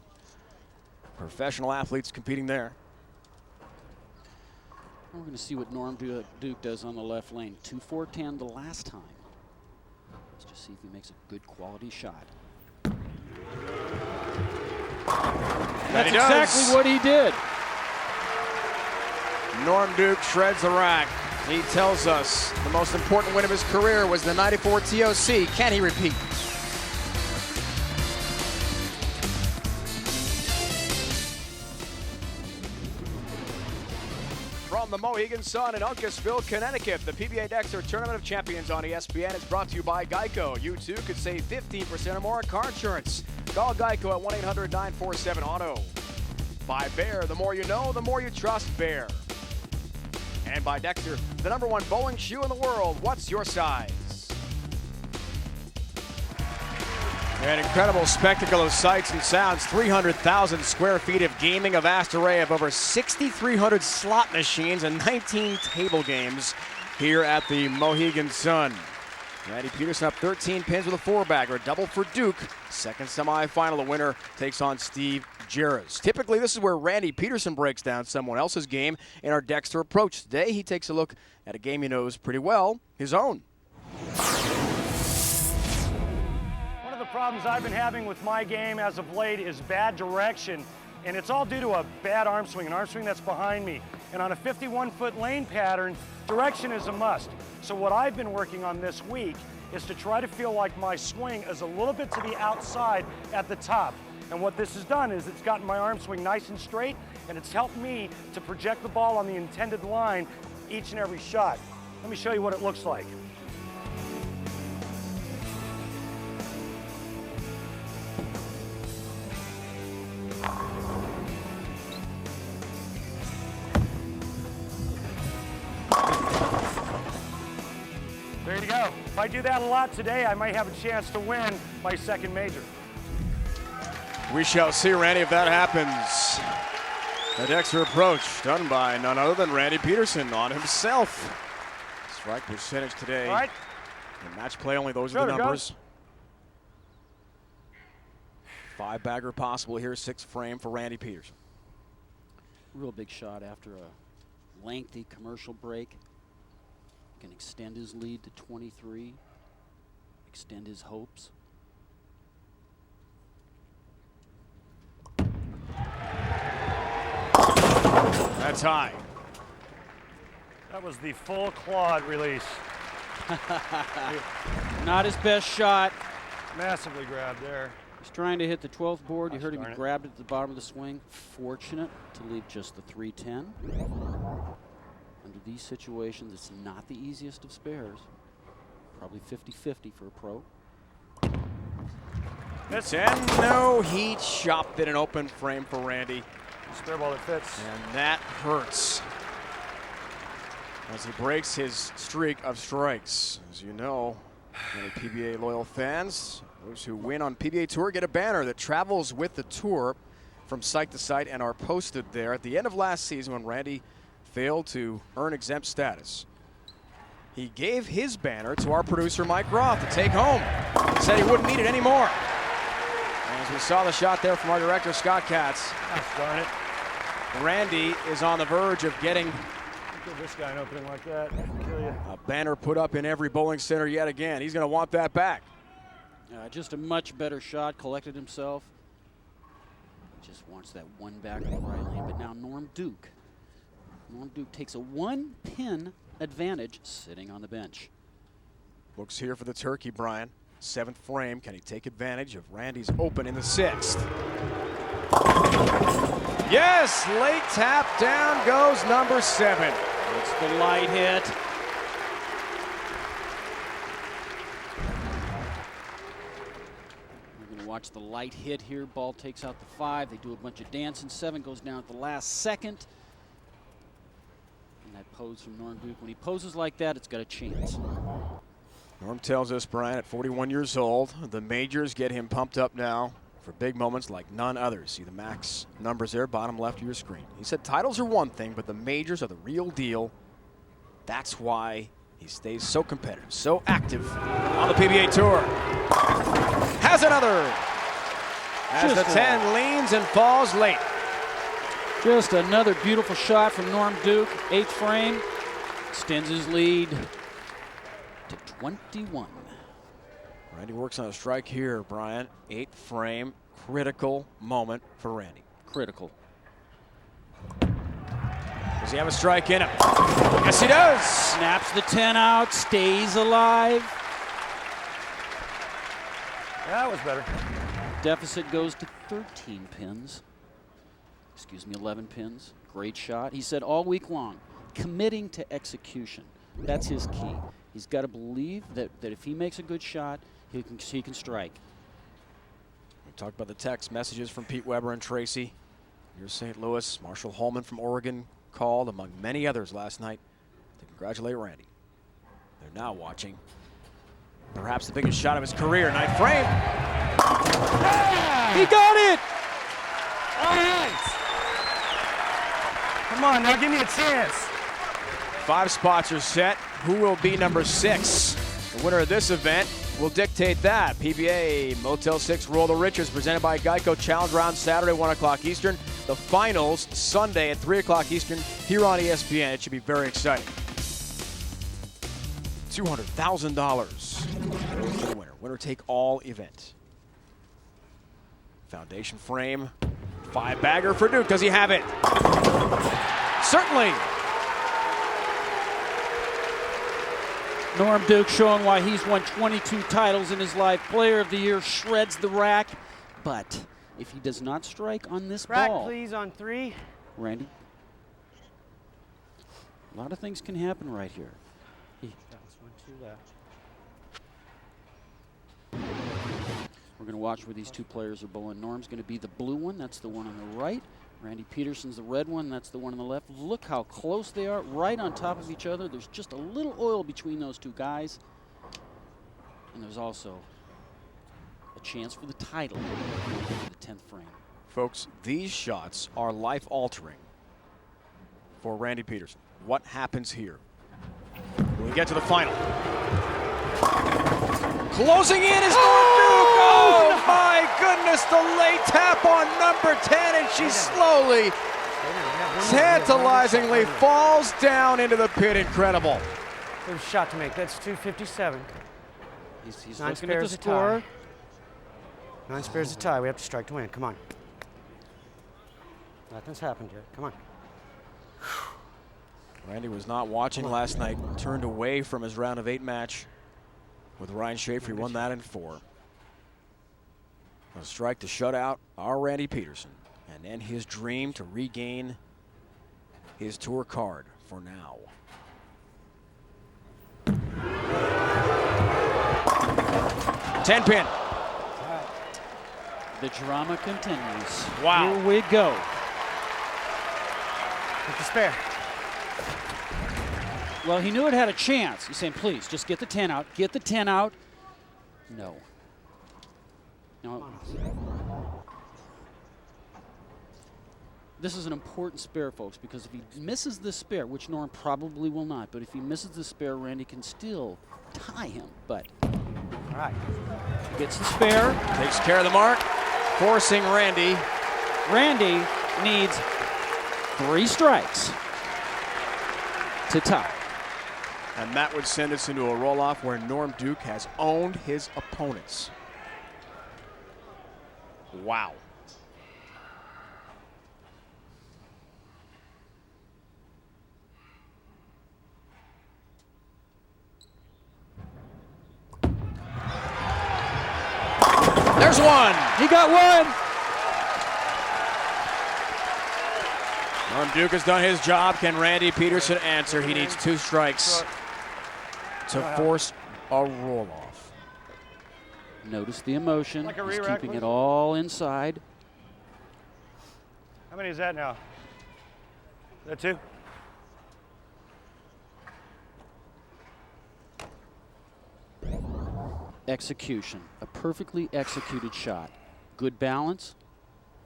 professional athletes competing there. We're going to see what Norm Duke does on the left lane. 2-4-10 the last time. Let's just see if he makes a good quality shot. That's exactly what he did. Norm Duke shreds the rack. He tells us the most important win of his career was the '94 TOC. Can he repeat? From the Mohegan Sun in Uncasville, Connecticut, the PBA Tournament of Champions on ESPN is brought to you by Geico. You too could save 15% or more on car insurance. Call Geico at 1-800-947-AUTO. By Bear, the more you know, the more you trust Bear. And by Dexter, the #1 bowling shoe in the world. What's your size? An incredible spectacle of sights and sounds. 300,000 square feet of gaming, a vast array of over 6,300 slot machines and 19 table games here at the Mohegan Sun. Randy Pedersen up 13 pins with a 4-bagger, double for Duke. Second semifinal, the winner takes on Steve Jaros. Typically, this is where Randy Pedersen breaks down someone else's game in our Dexter approach. Today, he takes a look at a game he knows pretty well, his own. One of the problems I've been having with my game as of late is bad direction, and it's all due to a bad arm swing, an arm swing that's behind me. And on a 51-foot lane pattern, direction is a must. So what I've been working on this week is to try to feel like my swing is a little bit to the outside at the top. And what this has done is it's gotten my arm swing nice and straight, and it's helped me to project the ball on the intended line each and every shot. Let me show you what it looks like. There you go. If I do that a lot today, I might have a chance to win my second major. We shall see, Randy, if that happens. The Dexter approach done by none other than Randy Pedersen on himself. Strike percentage today. All right. In match play only, those are the numbers. 5-bagger possible here, 6th frame for Randy Pedersen. Real big shot after a lengthy commercial break. Can extend his lead to 23, extend his hopes. That's high. That was the full quad release. Not his best shot. Massively grabbed there. He's trying to hit the 12th board. You heard him grabbed it at the bottom of the swing. Fortunate to leave just the 310. Under these situations, it's not the easiest of spares. Probably 50-50 for a pro. That's and no heat, chopped in an open frame for Randy. Spare ball that fits. And that hurts as he breaks his streak of strikes. As you know, many PBA loyal fans, those who win on PBA Tour get a banner that travels with the tour from site to site and are posted there. At the end of last season, when Randy failed to earn exempt status, he gave his banner to our producer Mike Roth to take home. He said he wouldn't need it anymore. And as we saw the shot there from our director Scott Katz, darn it. Randy is on the verge of getting Give this guy an opening like that. Kill you. a banner put up in every bowling center yet again. He's going to want that back. Just a much better shot, collected himself. Just wants that one back in the right lane. But now Norm Duke. Norm Duke takes a 1-pin advantage sitting on the bench. Looks here for the turkey, Bryan. 7th frame. Can he take advantage of Randy's open in the 6th? Yes, late tap, down goes number 7. It's the light hit. We're going to watch the light hit here. Ball takes out the 5. They do a bunch of dancing. 7 goes down at the last second. And that pose from Norm Duke. When he poses like that, it's got a chance. Norm tells us, Bryan, at 41 years old, the majors get him pumped up now for big moments like none others. See the max numbers there, bottom left of your screen. He said titles are one thing, but the majors are the real deal. That's why he stays so competitive, so active on the PBA Tour. Has another. As the 10 leans and falls late. Just another beautiful shot from Norm Duke. 8th frame. Extends his lead to 21. Randy works on a strike here, Bryan. 8th frame, critical moment for Randy. Critical. Does he have a strike in him? Yes, he does. Snaps the 10 out, stays alive. That was better. Deficit goes to 13 pins. Excuse me, 11 pins. Great shot. He said all week long, committing to execution. That's his key. He's got to believe that if he makes a good shot, he can strike. We talked about the text messages from Pete Weber and Tracy. Here's St. Louis. Marshall Holman from Oregon called, among many others, last night to congratulate Randy. They're now watching perhaps the biggest shot of his career. 9th frame. He got it! All right. Come on, now give me a chance. 5 spots are set. Who will be number 6? The winner of this event will dictate that. PBA Motel 6 Roll the Riches presented by Geico. Challenge round Saturday, 1 o'clock Eastern. The finals Sunday at 3 o'clock Eastern here on ESPN. It should be very exciting. $200,000 goes to the winner. Winner take all event. Foundation frame. 5-bagger for Duke. Does he have it? Certainly. Norm Duke showing why he's won 22 titles in his life. Player of the Year, shreds the rack. But if he does not strike on this rack, ball. Please, on 3. Randy. A lot of things can happen right here. That was 1, 2 left. We're going to watch where these two players are bowling. Norm's going to be the blue one. That's the one on the right. Randy Pedersen's the red one. That's the one on the left. Look how close they are, right on top of each other. There's just a little oil between those two guys. And there's also a chance for the title for the 10th frame. Folks, these shots are life-altering. for Randy Pedersen. What happens here? We get to the final. Closing in is Norm Duke. Oh my goodness, the late tap on number 10, and she slowly, tantalizingly falls down into the pit. Incredible. There's a shot to make. That's 257. He's Nine looking at the spares a score. tie. 9 spares a tie. We have to strike to win. Come on. Nothing's happened yet. Come on. Randy was not watching last night, turned away from his round of 8 match with Ryan Schaefer. He won that in 4. A strike to shut out our Randy Pedersen and end his dream to regain his tour card for now. Ten-pin. The drama continues. Wow. Here we go. With the spare. Well, he knew it had a chance. He's saying, please, just get the 10 out. Get the 10 out. No. No. This is an important spare, folks, because if he misses the spare, which Norm probably will not, but if he misses the spare, Randy can still tie him. But all right, gets the spare. Takes care of the mark, forcing Randy. Randy needs 3 strikes to tie. And that would send us into a roll-off where Norm Duke has owned his opponents. Wow. There's one. He got one. Norm Duke has done his job. Can Randy Pedersen answer? He needs 2 strikes to force a roll-off. Notice the emotion. Like a He's re-rack, keeping please. it all inside. How many is that now? Is that 2? Execution. A perfectly executed shot. Good balance,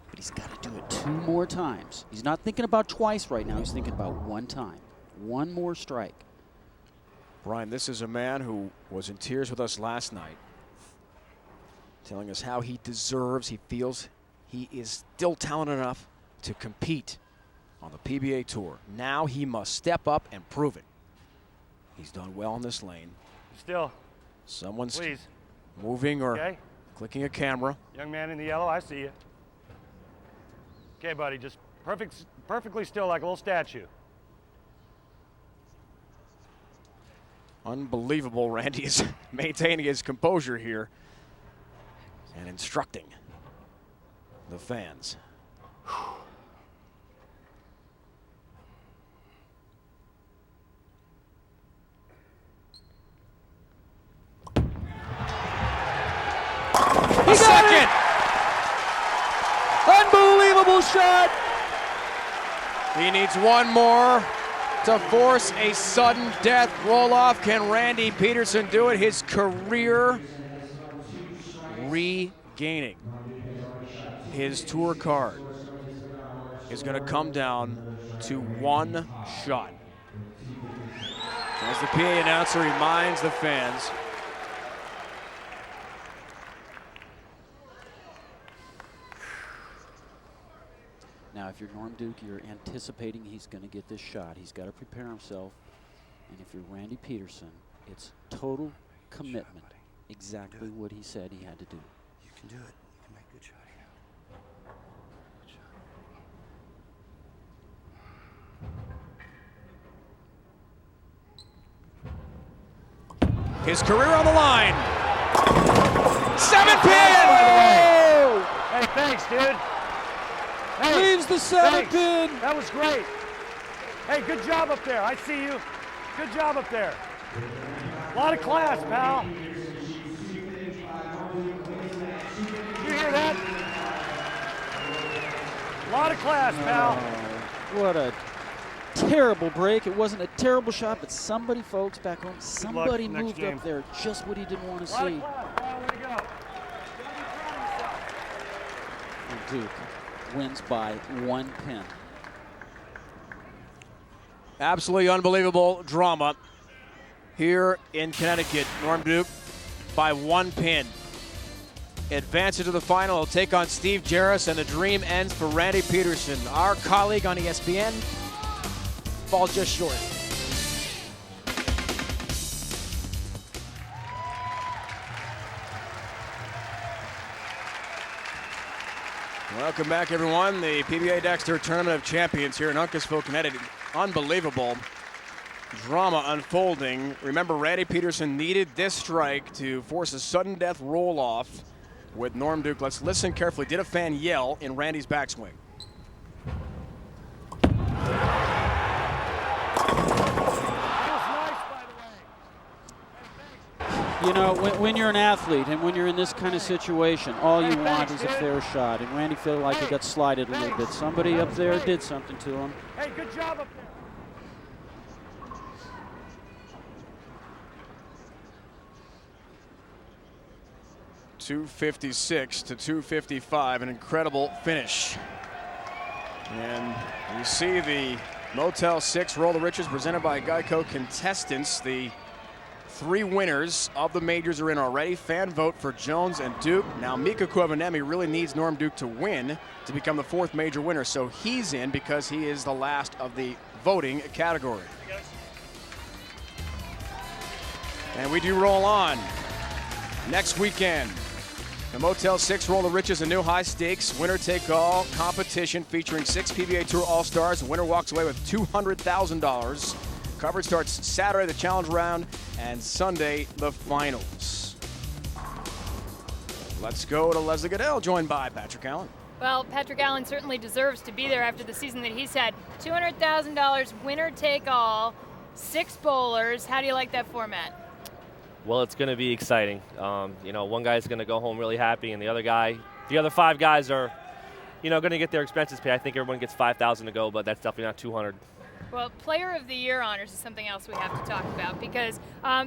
but he's got to do it 2 more times. He's not thinking about twice right now. He's thinking about 1 time. 1 more strike. Bryan, this is a man who was in tears with us last night, telling us how he deserves, he feels he is still talented enough to compete on the PBA Tour. Now he must step up and prove it. He's done well in this lane. Still. Someone's Please. moving or Okay. clicking a camera. Young man in the yellow, I see you. Okay, buddy, just perfectly still like a little statue. Unbelievable. Randy is maintaining his composure here and instructing the fans. He got it! Unbelievable shot! He needs 1 more to force a sudden death roll-off. Can Randy Pedersen do it? His career regaining his tour card is going to come down to 1 shot. As the PA announcer reminds the fans, Now, if you're Norm Duke, you're anticipating he's going to get this shot. He's got to prepare himself. And if you're Randy Pedersen, it's total commitment. Exactly what he said he had to do. You can do it. You can make a good shot here. His career on the line. 7-pin! Hey, thanks, dude. Hey, leaves the 7-pin. That was great. Hey, good job up there. I see you. Good job up there. A lot of class, pal. You hear that? A lot of class, pal. What a terrible break. It wasn't a terrible shot, but somebody, folks, back home, somebody moved up there just what he didn't want to see. Way to go. And Duke wins by 1 pin. Absolutely unbelievable drama here in Connecticut. Norm Duke by 1 pin. Advances to the final. He'll take on Steve Jaros, and the dream ends for Randy Pedersen. Our colleague on ESPN falls just short. Welcome back, everyone. The PBA Dexter Tournament of Champions here in Uncasville, Connecticut. Unbelievable drama unfolding. Remember, Randy Pedersen needed this strike to force a sudden death roll-off with Norm Duke. Let's listen carefully. Did a fan yell in Randy's backswing? You know, when you're an athlete and when you're in this kind of situation, all you want is a fair shot. And Randy felt like he got slided a little bit. Somebody up there did something to him. Hey, good job up there. .256 to .255, an incredible finish. And you see the Motel 6 Roll the Riches presented by Geico contestants. The 3 winners of the majors are in already. Fan vote for Jones and Duke. Now Mika Kuavanemi really needs Norm Duke to win to become the 4th major winner, so he's in because he is the last of the voting category. And we do roll on. Next weekend, the Motel 6 Roll the Riches, a new high-stakes winner-take-all competition featuring 6 PBA Tour All-Stars. The winner walks away with $200,000. Coverage starts Saturday, the challenge round, and Sunday, the finals. Let's go to Leslie Goodell, joined by Patrick Allen. Well, Patrick Allen certainly deserves to be there after the season that he's had. $200,000, winner-take-all, 6 bowlers. How do you like that format? Well, it's going to be exciting. You know, one guy's going to go home really happy, and the other 5 guys are, you know, going to get their expenses paid. I think everyone gets $5,000 to go, but that's definitely not $200. Well, Player of the Year honors is something else we have to talk about because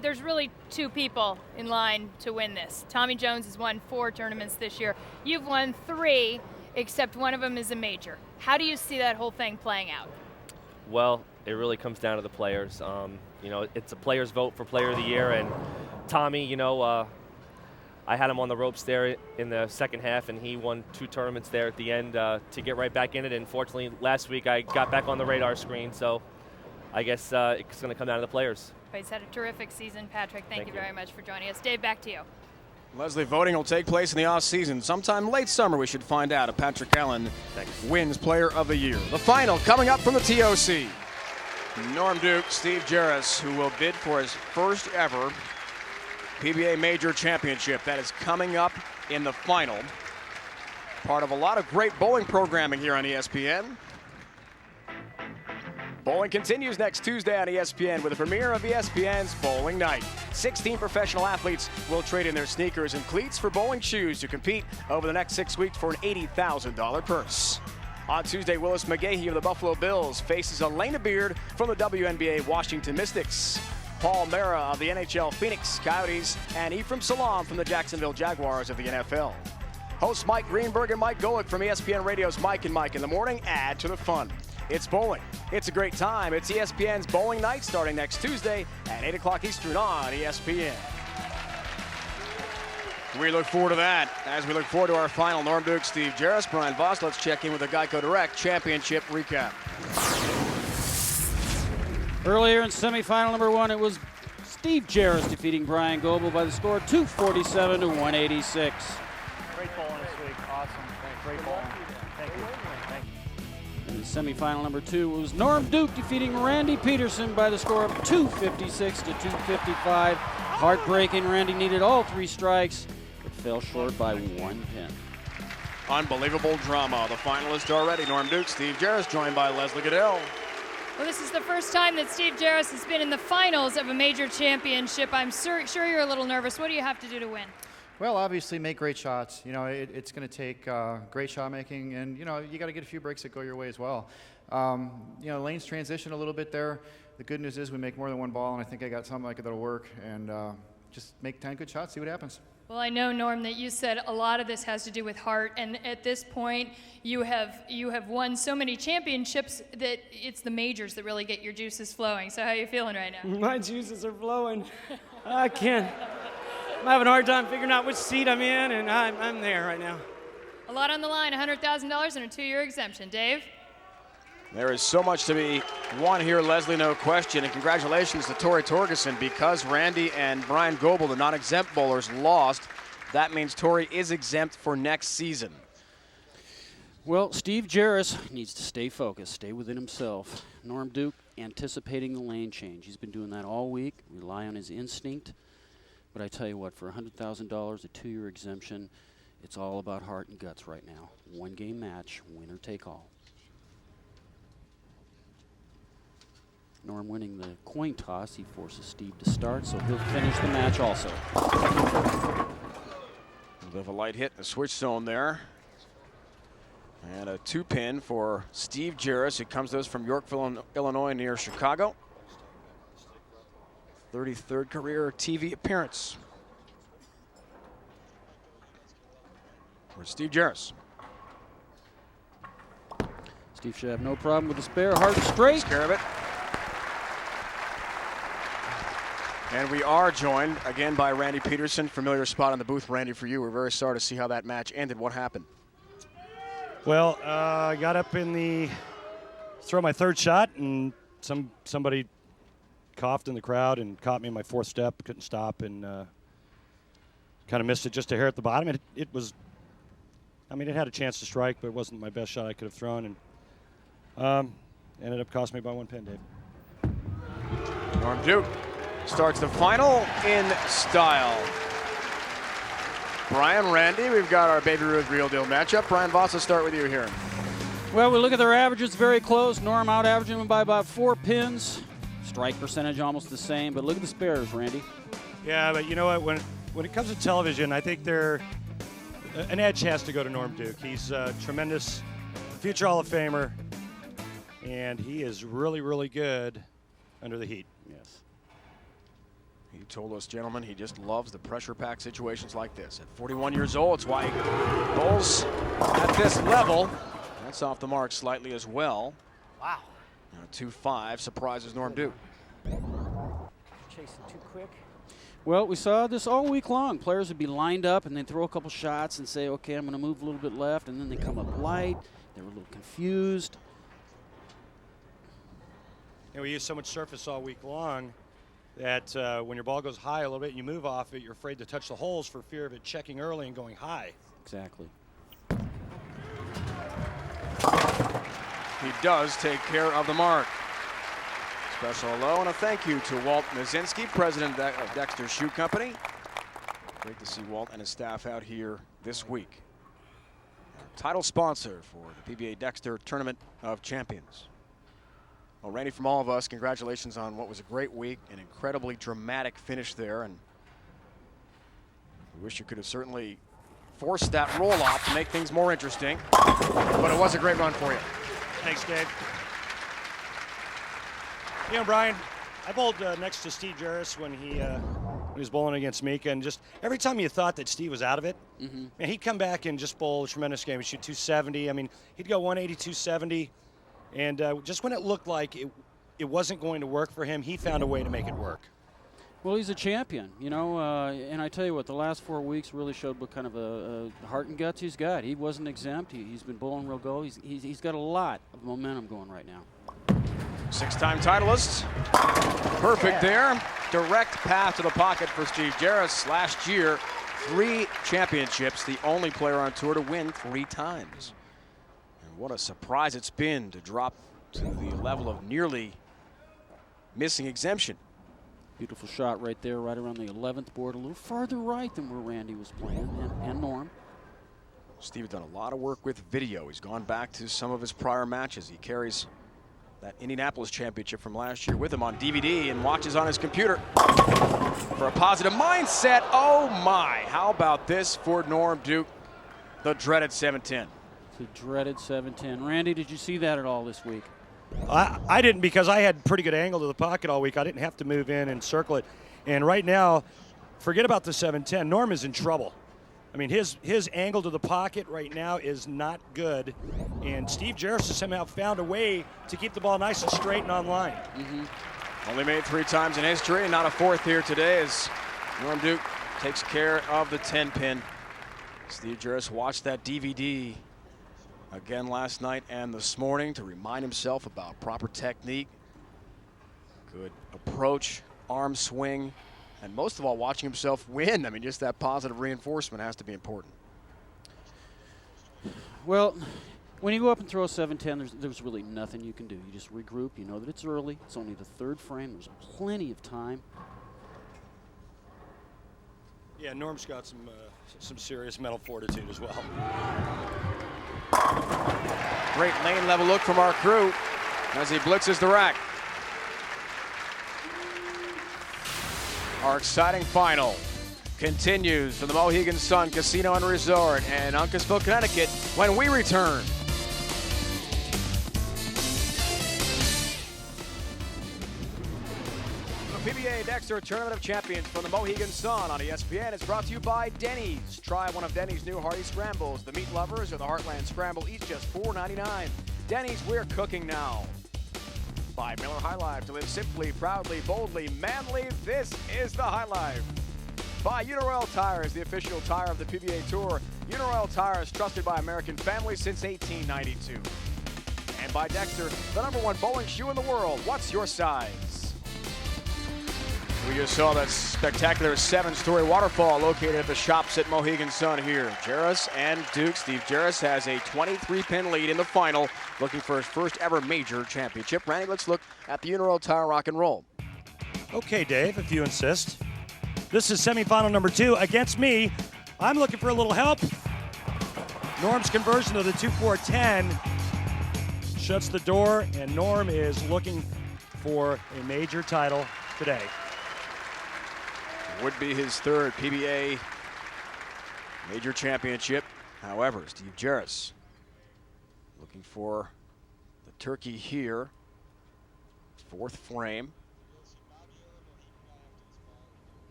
there's really 2 people in line to win this. Tommy Jones has won 4 tournaments this year. You've won 3, except one of them is a major. How do you see that whole thing playing out? Well, it really comes down to the players. You know, it's a player's vote for Player of the Year, and Tommy, you know, I had him on the ropes there in the second half, and he won 2 tournaments there at the end to get right back in it. And fortunately, last week I got back on the radar screen, so I guess it's going to come down to the players. He's had a terrific season, Patrick. Thank you very much for joining us. Dave, back to you. Leslie, voting will take place in the off-season. Sometime late summer, we should find out if Patrick Allen wins Player of the Year. The final coming up from the TOC. Norm Duke, Steve Jaros, who will bid for his first ever PBA Major Championship. That is coming up in the final. Part of a lot of great bowling programming here on ESPN. Bowling continues next Tuesday on ESPN with the premiere of ESPN's Bowling Night. 16 professional athletes will trade in their sneakers and cleats for bowling shoes to compete over the next 6 weeks for an $80,000 purse. On Tuesday, Willis McGahee of the Buffalo Bills faces Elena Beard from the WNBA Washington Mystics. Paul Mara of the NHL Phoenix Coyotes, and Ephraim Salam from the Jacksonville Jaguars of the NFL. Hosts Mike Greenberg and Mike Golick from ESPN Radio's Mike and Mike in the Morning add to the fun. It's bowling. It's a great time. It's ESPN's Bowling Night starting next Tuesday at 8 o'clock Eastern on ESPN. We look forward to that as we look forward to our final. Norm Duke, Steve Jaros, Brian Voss. Let's check in with the Geico Direct Championship recap. Earlier in semifinal number 1, it was Steve Jaros defeating Bryan Goebel by the score 247 to 186. Great bowling this week. Awesome. Great bowling. Thank you. Thank you. In semifinal number 2, it was Norm Duke defeating Randy Pedersen by the score of 256 to 255. Heartbreaking. Randy needed all 3 strikes, but fell short by 1 pin. Unbelievable drama. The finalists already. Norm Duke, Steve Jaros, joined by Leslie Goodell. Well, this is the first time that Steve Jaros has been in the finals of a major championship. I'm sure you're a little nervous. What do you have to do to win? Well, obviously make great shots. You know, it's going to take great shot making, and you know, you got to get a few breaks that go your way as well. You know, lanes transition a little bit there. The good news is we make more than 1 ball, and I think I got something like it that'll work. And just make 10 good shots, see what happens. Well, I know, Norm, that you said a lot of this has to do with heart, and at this point, you have won so many championships that it's the majors that really get your juices flowing. So how are you feeling right now? My juices are flowing. I can't. I'm having a hard time figuring out which seat I'm in, and I'm there right now. A lot on the line, $100,000 and a 2-year exemption. Dave? There is so much to be won here, Leslie, no question. And congratulations to Tori Torgerson, because Randy and Bryan Goebel, the non-exempt bowlers, lost. That means Tori is exempt for next season. Well, Steve Jaros needs to stay focused, stay within himself. Norm Duke anticipating the lane change. He's been doing that all week, rely on his instinct. But I tell you what, for $100,000, a 2-year exemption, it's all about heart and guts right now. One-game match, winner take all. Norm winning the coin toss. He forces Steve to start, so he'll finish the match also. A bit of a light hit in the switch zone there. And a 2-pin for Steve Jaros, who comes to us from Yorkville, Illinois, near Chicago. 33rd career TV appearance for Steve Jaros. Steve should have no problem with the spare, hard and straight. Takes care of it. And we are joined again by Randy Pedersen, familiar spot on the booth. Randy, for you, we're very sorry to see how that match ended. What happened? Well, I got up in the throw my third shot, and somebody coughed in the crowd and caught me in my fourth step. Couldn't stop, and kind of missed it just a hair at the bottom. It was, I mean, it had a chance to strike, but it wasn't my best shot I could have thrown, and ended up costing me by 1 pin, Dave. Norm Duke starts the final in style. Bryan, Randy, we've got our Baby Ruth real deal matchup. Bryan Voss, let's start with you here. Well, we look at their averages very close. Norm out averaging them by about 4 pins. Strike percentage almost the same, but look at the spares, Randy. Yeah, but you know what? When it comes to television, I think an edge has to go to Norm Duke. He's a tremendous future Hall of Famer, and he is really, really good under the heat. Yes. He told us, gentlemen, he just loves the pressure-packed situations like this. At 41 years old, it's why he bowls at this level. That's off the mark slightly as well. Wow. 2-5 surprises Norm Duke. Chasing too quick. Well, we saw this all week long. Players would be lined up and then throw a couple shots and say, okay, I'm going to move a little bit left, and then they come up light. They were a little confused. And we use so much surface all week long that when your ball goes high a little bit, you move off it, you're afraid to touch the holes for fear of it checking early and going high. Exactly. He does take care of the mark. Special hello and a thank you to Walt Mazinski, president of Dexter Shoe Company. Great to see Walt and his staff out here this week. Title sponsor for the PBA Dexter Tournament of Champions. Well, Randy, from all of us, congratulations on what was a great week, an incredibly dramatic finish there, and we wish you could have certainly forced that roll-off to make things more interesting, but it was a great run for you. Thanks, Dave. You know, Bryan, I bowled next to Steve Jaros when he was bowling against Mika, and just every time you thought that Steve was out of it, man, he'd come back and just bowl a tremendous game. He'd shoot 270. I mean, he'd go 180, 270. And just when it looked like it wasn't going to work for him, he found a way to make it work. Well, he's a champion, you know, and I tell you what, the last 4 weeks really showed what kind of a heart and guts he's got. He wasn't exempt. He's been bowling real go. He's got a lot of momentum going right now. 6-time titleist. Perfect there. Direct path to the pocket for Steve Jaros. Last year, 3 championships, the only player on tour to win 3 times. What a surprise it's been to drop to the level of nearly missing exemption. Beautiful shot right there, right around the 11th board, a little farther right than where Randy was playing, and Norm. Steve has done a lot of work with video. He's gone back to some of his prior matches. He carries that Indianapolis championship from last year with him on DVD and watches on his computer for a positive mindset. Oh my, how about this for Norm Duke, the dreaded 710. The dreaded 710. Randy, did you see that at all this week? I didn't, because I had pretty good angle to the pocket all week. I didn't have to move in and circle it. And right now, forget about the 7-10. Norm is in trouble. I mean, his angle to the pocket right now is not good, and Steve Jaros has somehow found a way to keep the ball nice and straight and on line. Only made 3 times in history, not a 4th here today as Norm Duke takes care of the 10-pin. Steve Jaros watched that DVD again last night and this morning to remind himself about proper technique, good approach, arm swing, and most of all, watching himself win. I mean, just that positive reinforcement has to be important. Well, when you go up and throw a 7-10, there's really nothing you can do. You just regroup. You know that it's early. It's only the 3rd frame. There's plenty of time. Yeah, Norm's got some serious mental fortitude as well. Great lane level look from our crew as he blitzes the rack. Our exciting final continues from the Mohegan Sun Casino and Resort in Uncasville, Connecticut when we return. The PBA Dexter Tournament of Champions from the Mohegan Sun on ESPN is brought to you by Denny's. Try one of Denny's new hearty scrambles. The meat lovers or the Heartland Scramble, each just $4.99. Denny's, we're cooking now. By Miller High Life, to live simply, proudly, boldly, manly. This is the High Life. By Uniroyal Tires, the official tire of the PBA Tour. Uniroyal Tires, trusted by American families since 1892. And by Dexter, the #1 bowling shoe in the world. What's your size? We just saw that spectacular 7-story waterfall located at the shops at Mohegan Sun here. Jaros and Duke. Steve Jaros has a 23-pin lead in the final, looking for his first ever major championship. Randy, let's look at the Uniroyal Tire Rock and Roll. Okay, Dave, if you insist. This is semifinal number 2 against me. I'm looking for a little help. Norm's conversion of the 2-4-10 shuts the door, and Norm is looking for a major title today. Would be his 3rd PBA major championship. However, Steve Jaros looking for the turkey here. 4th frame.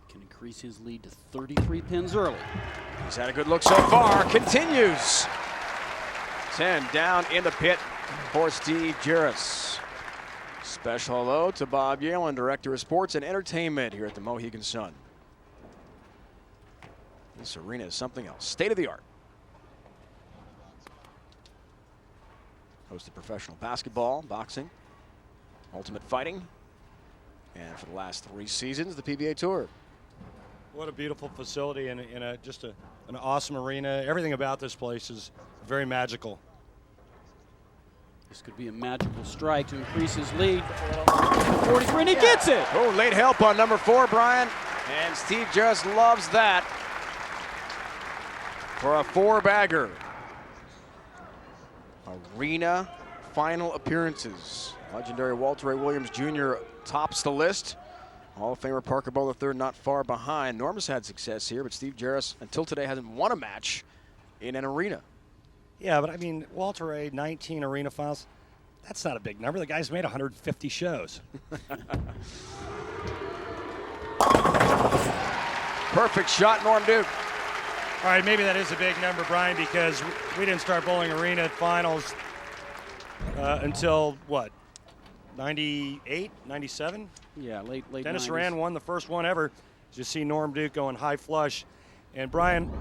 Can increase his lead to 33 pins early. He's had a good look so far. Continues. 10 down in the pit for Steve Jaros. Special hello to Bob Yalen, Director of Sports and Entertainment here at the Mohegan Sun. This arena is something else. State of the art. Hosted professional basketball, boxing, ultimate fighting, and for the last 3 seasons, the PBA Tour. What a beautiful facility and just an awesome arena. Everything about this place is very magical. This could be a magical strike to increase his lead. 43, and he gets it! Oh, late help on number 4, Bryan. And Steve Jaros loves that for a 4-bagger. Arena final appearances. Legendary Walter Ray Williams Jr. tops the list. Hall of Famer Parker Bowe III not far behind. Norm has had success here, but Steve Jaros, until today, hasn't won a match in an arena. Yeah, but I mean, Walter Ray, 19 arena finals, that's not a big number. The guy's made 150 shows. Perfect shot, Norm Duke. All right, maybe that is a big number, Bryan, because we didn't start bowling arena finals until, what, 98, 97? Yeah, late Dennis 90s. Duran won the first one ever. You see Norm Duke going high flush. And Bryan,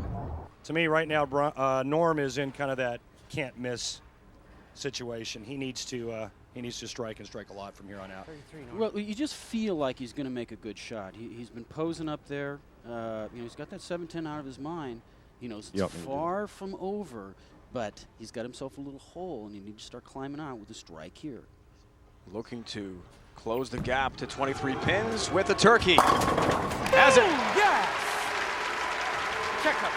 to me right now, Norm is in kind of that can't miss situation. He needs to strike and strike a lot from here on out. Well, you just feel like he's going to make a good shot. He's been posing up there. He's got that 7-10 out of his mind. He knows it's far from over, but he's got himself a little hole, and he needs to start climbing out with a strike here. Looking to close the gap to 23 pins with the turkey. Has it? Yes! Check up.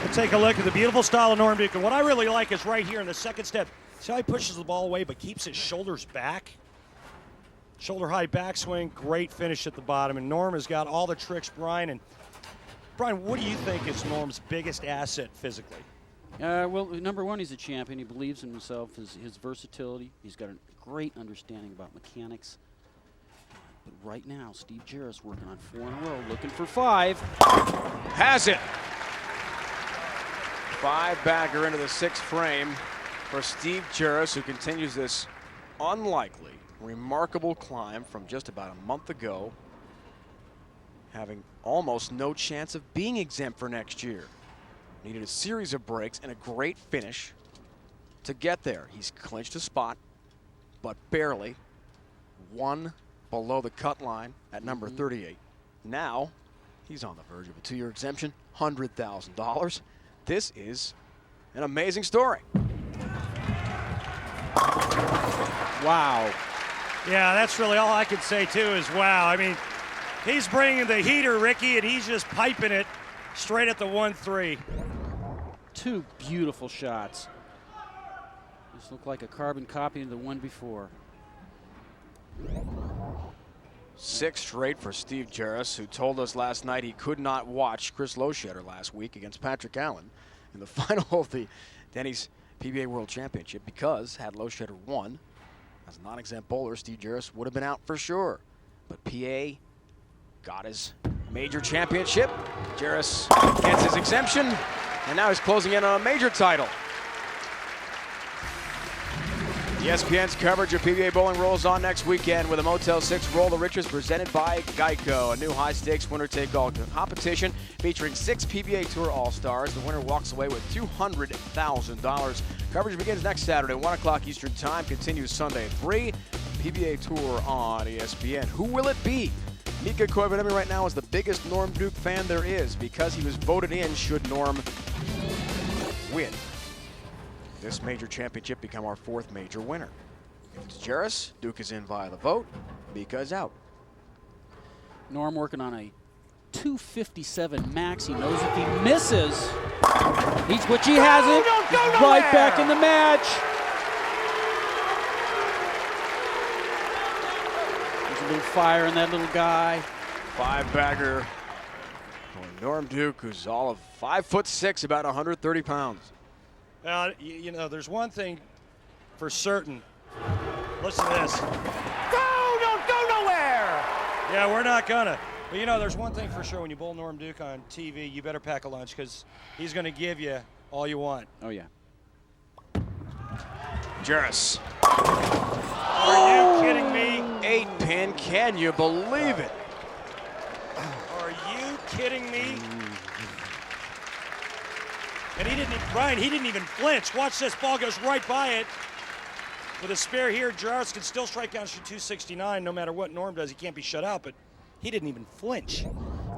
We'll take a look at the beautiful style of Norm Duke. And what I really like is right here in the second step. See how he pushes the ball away but keeps his shoulders back? Shoulder high backswing, great finish at the bottom. And Norm has got all the tricks, Bryan. And Bryan, what do you think is Norm's biggest asset physically? Well, number one, he's a champion. He believes in himself, his versatility. He's got a great understanding about mechanics. But right now, Steve Jaros working on 4 in a row, looking for 5. Has it. 5-bagger into the 6th frame for Steve Jaros, who continues this unlikely, remarkable climb from just about a month ago, having almost no chance of being exempt for next year. Needed a series of breaks and a great finish to get there. He's clinched a spot, but barely. 1 below the cut line at number 38. Now, he's on the verge of a 2-year exemption, $100,000. This is an amazing story. Wow. Yeah, that's really all I could say, too, is wow. I mean, he's bringing the heater, Ricky, and he's just piping it straight at the 1-3. 2 beautiful shots. This looked like a carbon copy of the one before. 6 straight for Steve Jaros, who told us last night he could not watch Chris Loschetter last week against Patrick Allen in the final of the Denny's PBA World Championship, because had Loschetter won as a non-exempt bowler, Steve Jaros would have been out for sure. But PA got his major championship. Jaros gets his exemption, and now he's closing in on a major title. ESPN's coverage of PBA bowling rolls on next weekend with a Motel 6 Roll the Riches presented by Geico, a new high-stakes winner-take-all competition featuring 6 PBA Tour All-Stars. The winner walks away with $200,000. Coverage begins next Saturday, 1 o'clock Eastern Time, continues Sunday at 3. PBA Tour on ESPN. Who will it be? Mika Koivu right now is the biggest Norm Duke fan there is because he was voted in should Norm win this major championship, become our 4th major winner. If it's Jaros, Duke is in via the vote. Mika is out. Norm working on a 257 max. He knows if he misses, which he hasn't, he's right back in the match. There's a little fire in that little guy. 5-bagger for Norm Duke, who's all of 5'6", about 130 pounds. You know, there's one thing for certain. Listen to this. Don't go nowhere! Yeah, we're not gonna. But you know, there's one thing for sure. When you bowl Norm Duke on TV, you better pack a lunch because he's gonna give you all you want. Oh, yeah. Jaros. Are you kidding me? 8-pin, can you believe it? Are you kidding me? And Bryan, he didn't even flinch. Watch this, ball goes right by it. With a spare here, Jaros can still strike out and shoot 269 no matter what Norm does. He can't be shut out, but he didn't even flinch.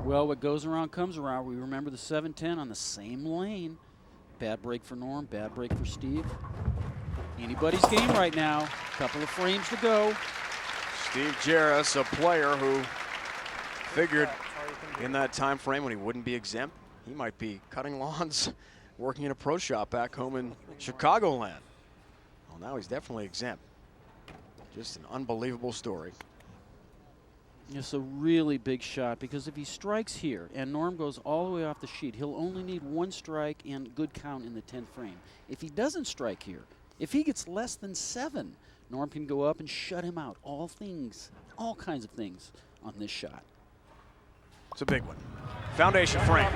Well, what goes around comes around. We remember the 7-10 on the same lane. Bad break for Norm, bad break for Steve. Anybody's game right now. Couple of frames to go. Steve Jaros, a player who figured in that time frame when he wouldn't be exempt, he might be cutting lawns, working in a pro shop back home in Chicagoland. Well, now he's definitely exempt. Just an unbelievable story. It's a really big shot because if he strikes here and Norm goes all the way off the sheet, he'll only need 1 strike and good count in the 10th frame. If he doesn't strike here, if he gets less than 7, Norm can go up and shut him out. All kinds of things on this shot. It's a big one. Foundation frame.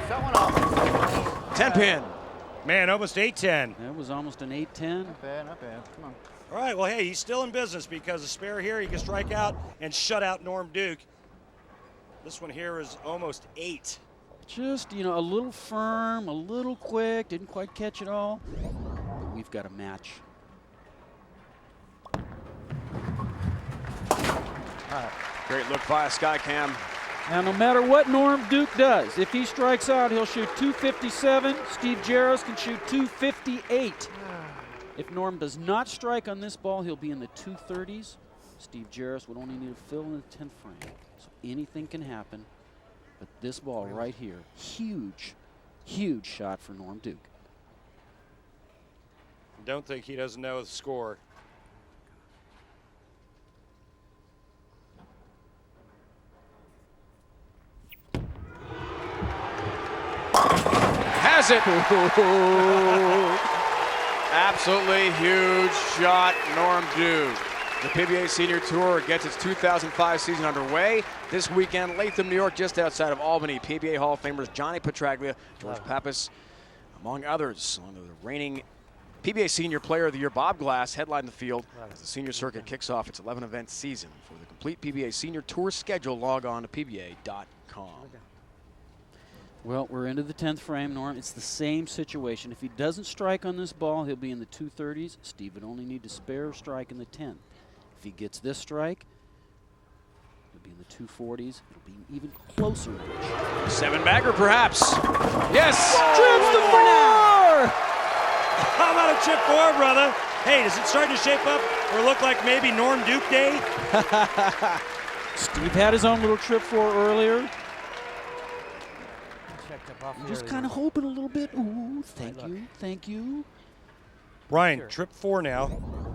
10-pin. Man, almost 8-10. That was almost an 8-10. Not bad, not bad. Come on. All right, well, hey, he's still in business because a spare here, he can strike out and shut out Norm Duke. This one here is almost 8. Just, you know, a little firm, a little quick, didn't quite catch it all. But we've got a match. Great look by Skycam. Now, no matter what Norm Duke does, if he strikes out, he'll shoot 257. Steve Jaros can shoot 258. If Norm does not strike on this ball, he'll be in the 230s. Steve Jaros would only need to fill in the 10th frame. So anything can happen. But this ball right here, huge, huge shot for Norm Duke. Don't think he doesn't know the score. has it. Absolutely huge shot, Norm Duke. The PBA Senior Tour gets its 2005 season underway this weekend. Latham, New York, just outside of Albany. PBA Hall of Famers Johnny Petraglia, George Pappas, among others. Along with the reigning PBA Senior Player of the Year, Bob Glass, headlined the field as the senior circuit kicks off its 11-event season. For the complete PBA Senior Tour schedule, log on to pba.com. Well, we're into the 10th frame, Norm. It's the same situation. If he doesn't strike on this ball, he'll be in the 230s. Steve would only need to spare strike in the 10th. If he gets this strike, he'll be in the 240s. It'll be even closer. 7-bagger, perhaps. Yes! Trips the 4! How about a chip 4, brother? Hey, is it starting to shape up or look like maybe Norm Duke Day? Steve had his own little trip 4 earlier. I'm just kind of hoping a little bit. Ooh, thank you. Bryan, trip 4 now.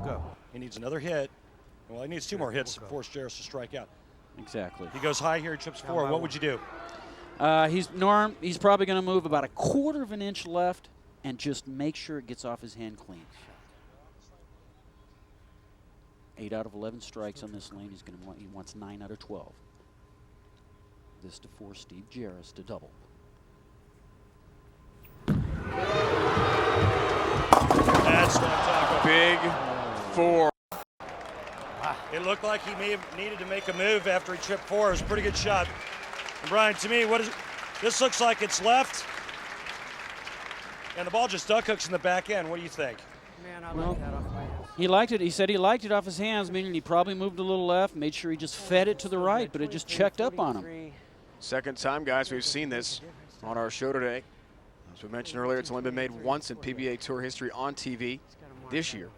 Go. He needs another hit. Well, he needs 2 more hits to force Jaros to strike out. Exactly. He goes high here, he trips 4. What would you do? He's probably going to move about a 1/4 of an inch left and just make sure it gets off his hand clean. 8 out of 11 strikes on this lane. He wants 9 out of 12. This to force Steve Jaros to double. That's what I'm talking about. Big 4. It looked like he may have needed to make a move after he tripped 4. It was a pretty good shot. And Bryan, to me, this looks like it's left. And the ball just duck hooks in the back end. What do you think? Man, I like that off my hands. He liked it. He said he liked it off his hands, meaning he probably moved a little left, made sure he just fed it to the right, but it just checked up on him. Second time, guys, we've seen this on our show today. As we mentioned earlier, it's only been made once in PBA Tour history on TV this year.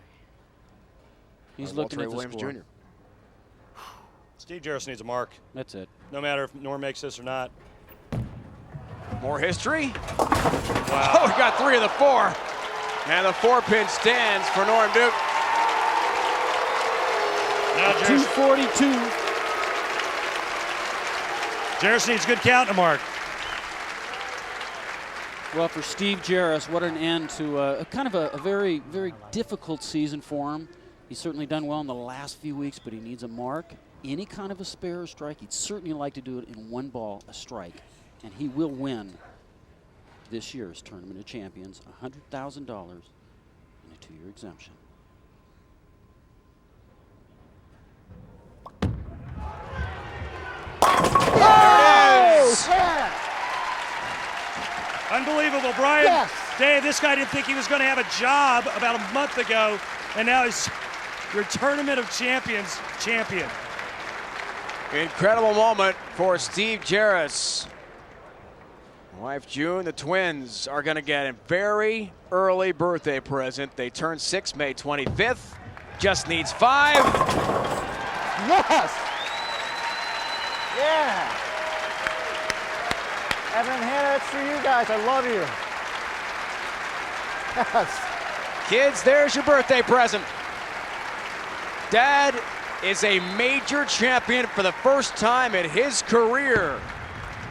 He's looking at the Williams score. Jr. Steve Jaros needs a mark. That's it. No matter if Norm makes this or not. More history. Wow. Oh, he got 3 of the 4. And the 4-pin stands for Norm Duke. Now 242. Jaros needs a good count and a mark. Well, for Steve Jaros, what an end to a kind of a very, very difficult season for him. He's certainly done well in the last few weeks, but he needs a mark. Any kind of a spare or strike, he'd certainly like to do it in 1 ball, a strike. And he will win this year's Tournament of Champions, $100,000 and a 2-year exemption. Unbelievable, Bryan. Yes. Dave, this guy didn't think he was going to have a job about a month ago, and now he's your Tournament of Champions champion. Incredible moment for Steve Jaros. Wife June, the twins are going to get a very early birthday present. They turn 6 May 25th. Just needs 5. Yes! Yeah! Evan and Hannah, it's for you guys. I love you. Yes. Kids, there's your birthday present. Dad is a major champion for the first time in his career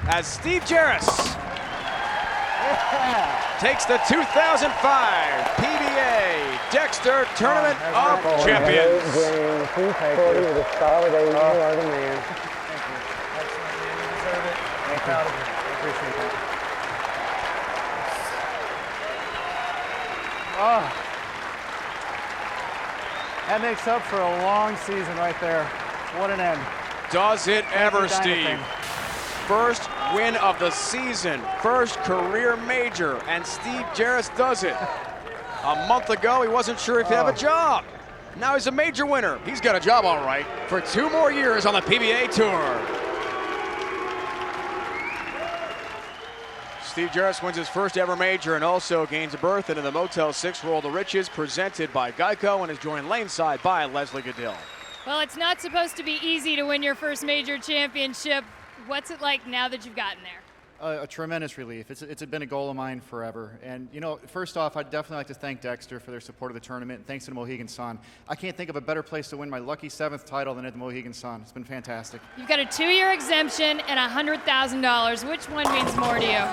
as Steve Jaros takes the 2005 PBA Dexter Tournament of Champions. You are the man. Thank you. Excellent, man. You deserve it. I'm proud of you. I appreciate that. Oh. That makes up for a long season right there. What an end. Does it ever, Steve? First win of the season, first career major, and Steve Jaros does it. A month ago, he wasn't sure if he'd have a job. Now he's a major winner. He's got a job all right for 2 more years on the PBA Tour. Steve Jaros wins his first ever major and also gains a berth into the Motel 6 Roll to Riches presented by Geico and is joined laneside by Leslie Goodell. Well, it's not supposed to be easy to win your first major championship. What's it like now that you've gotten there? A tremendous relief. It's been a goal of mine forever. And, you know, first off, I'd definitely like to thank Dexter for their support of the tournament. And thanks to the Mohegan Sun. I can't think of a better place to win my lucky 7th title than at the Mohegan Sun. It's been fantastic. You've got a 2-year exemption and $100,000. Which one means more to you?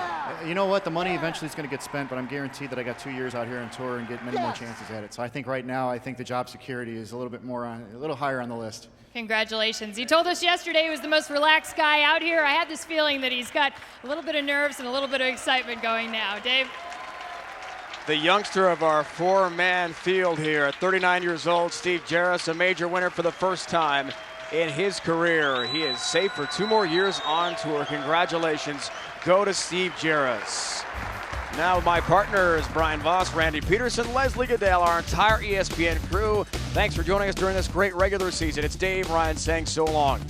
You know what? The money eventually is going to get spent, but I'm guaranteed that I got 2 years out here on tour and get many more chances at it. So I think right now, I think the job security is a little higher on the list. Congratulations. He told us yesterday he was the most relaxed guy out here. I had this feeling that he's got a little bit of nerves and a little bit of excitement going now. Dave? The youngster of our four-man field here at 39 years old, Steve Jaros, a major winner for the first time in his career. He is safe for 2 more years on tour. Congratulations go to Steve Jaros. Now my partners, Brian Voss, Randy Pedersen, Leslie Goodale, our entire ESPN crew. Thanks for joining us during this great regular season. It's Dave Ryan saying so long.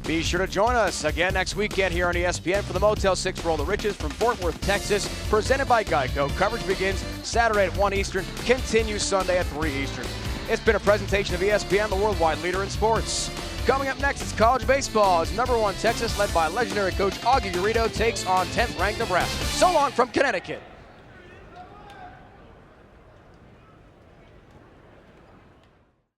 Be sure to join us again next weekend here on ESPN for the Motel 6 Roll the Riches from Fort Worth, Texas, presented by Geico. Coverage begins Saturday at 1 Eastern, continues Sunday at 3 Eastern. It's been a presentation of ESPN, the worldwide leader in sports. Coming up next is college baseball as #1 Texas, led by legendary coach Augie Garrido, takes on 10th-ranked Nebraska. So long from Connecticut.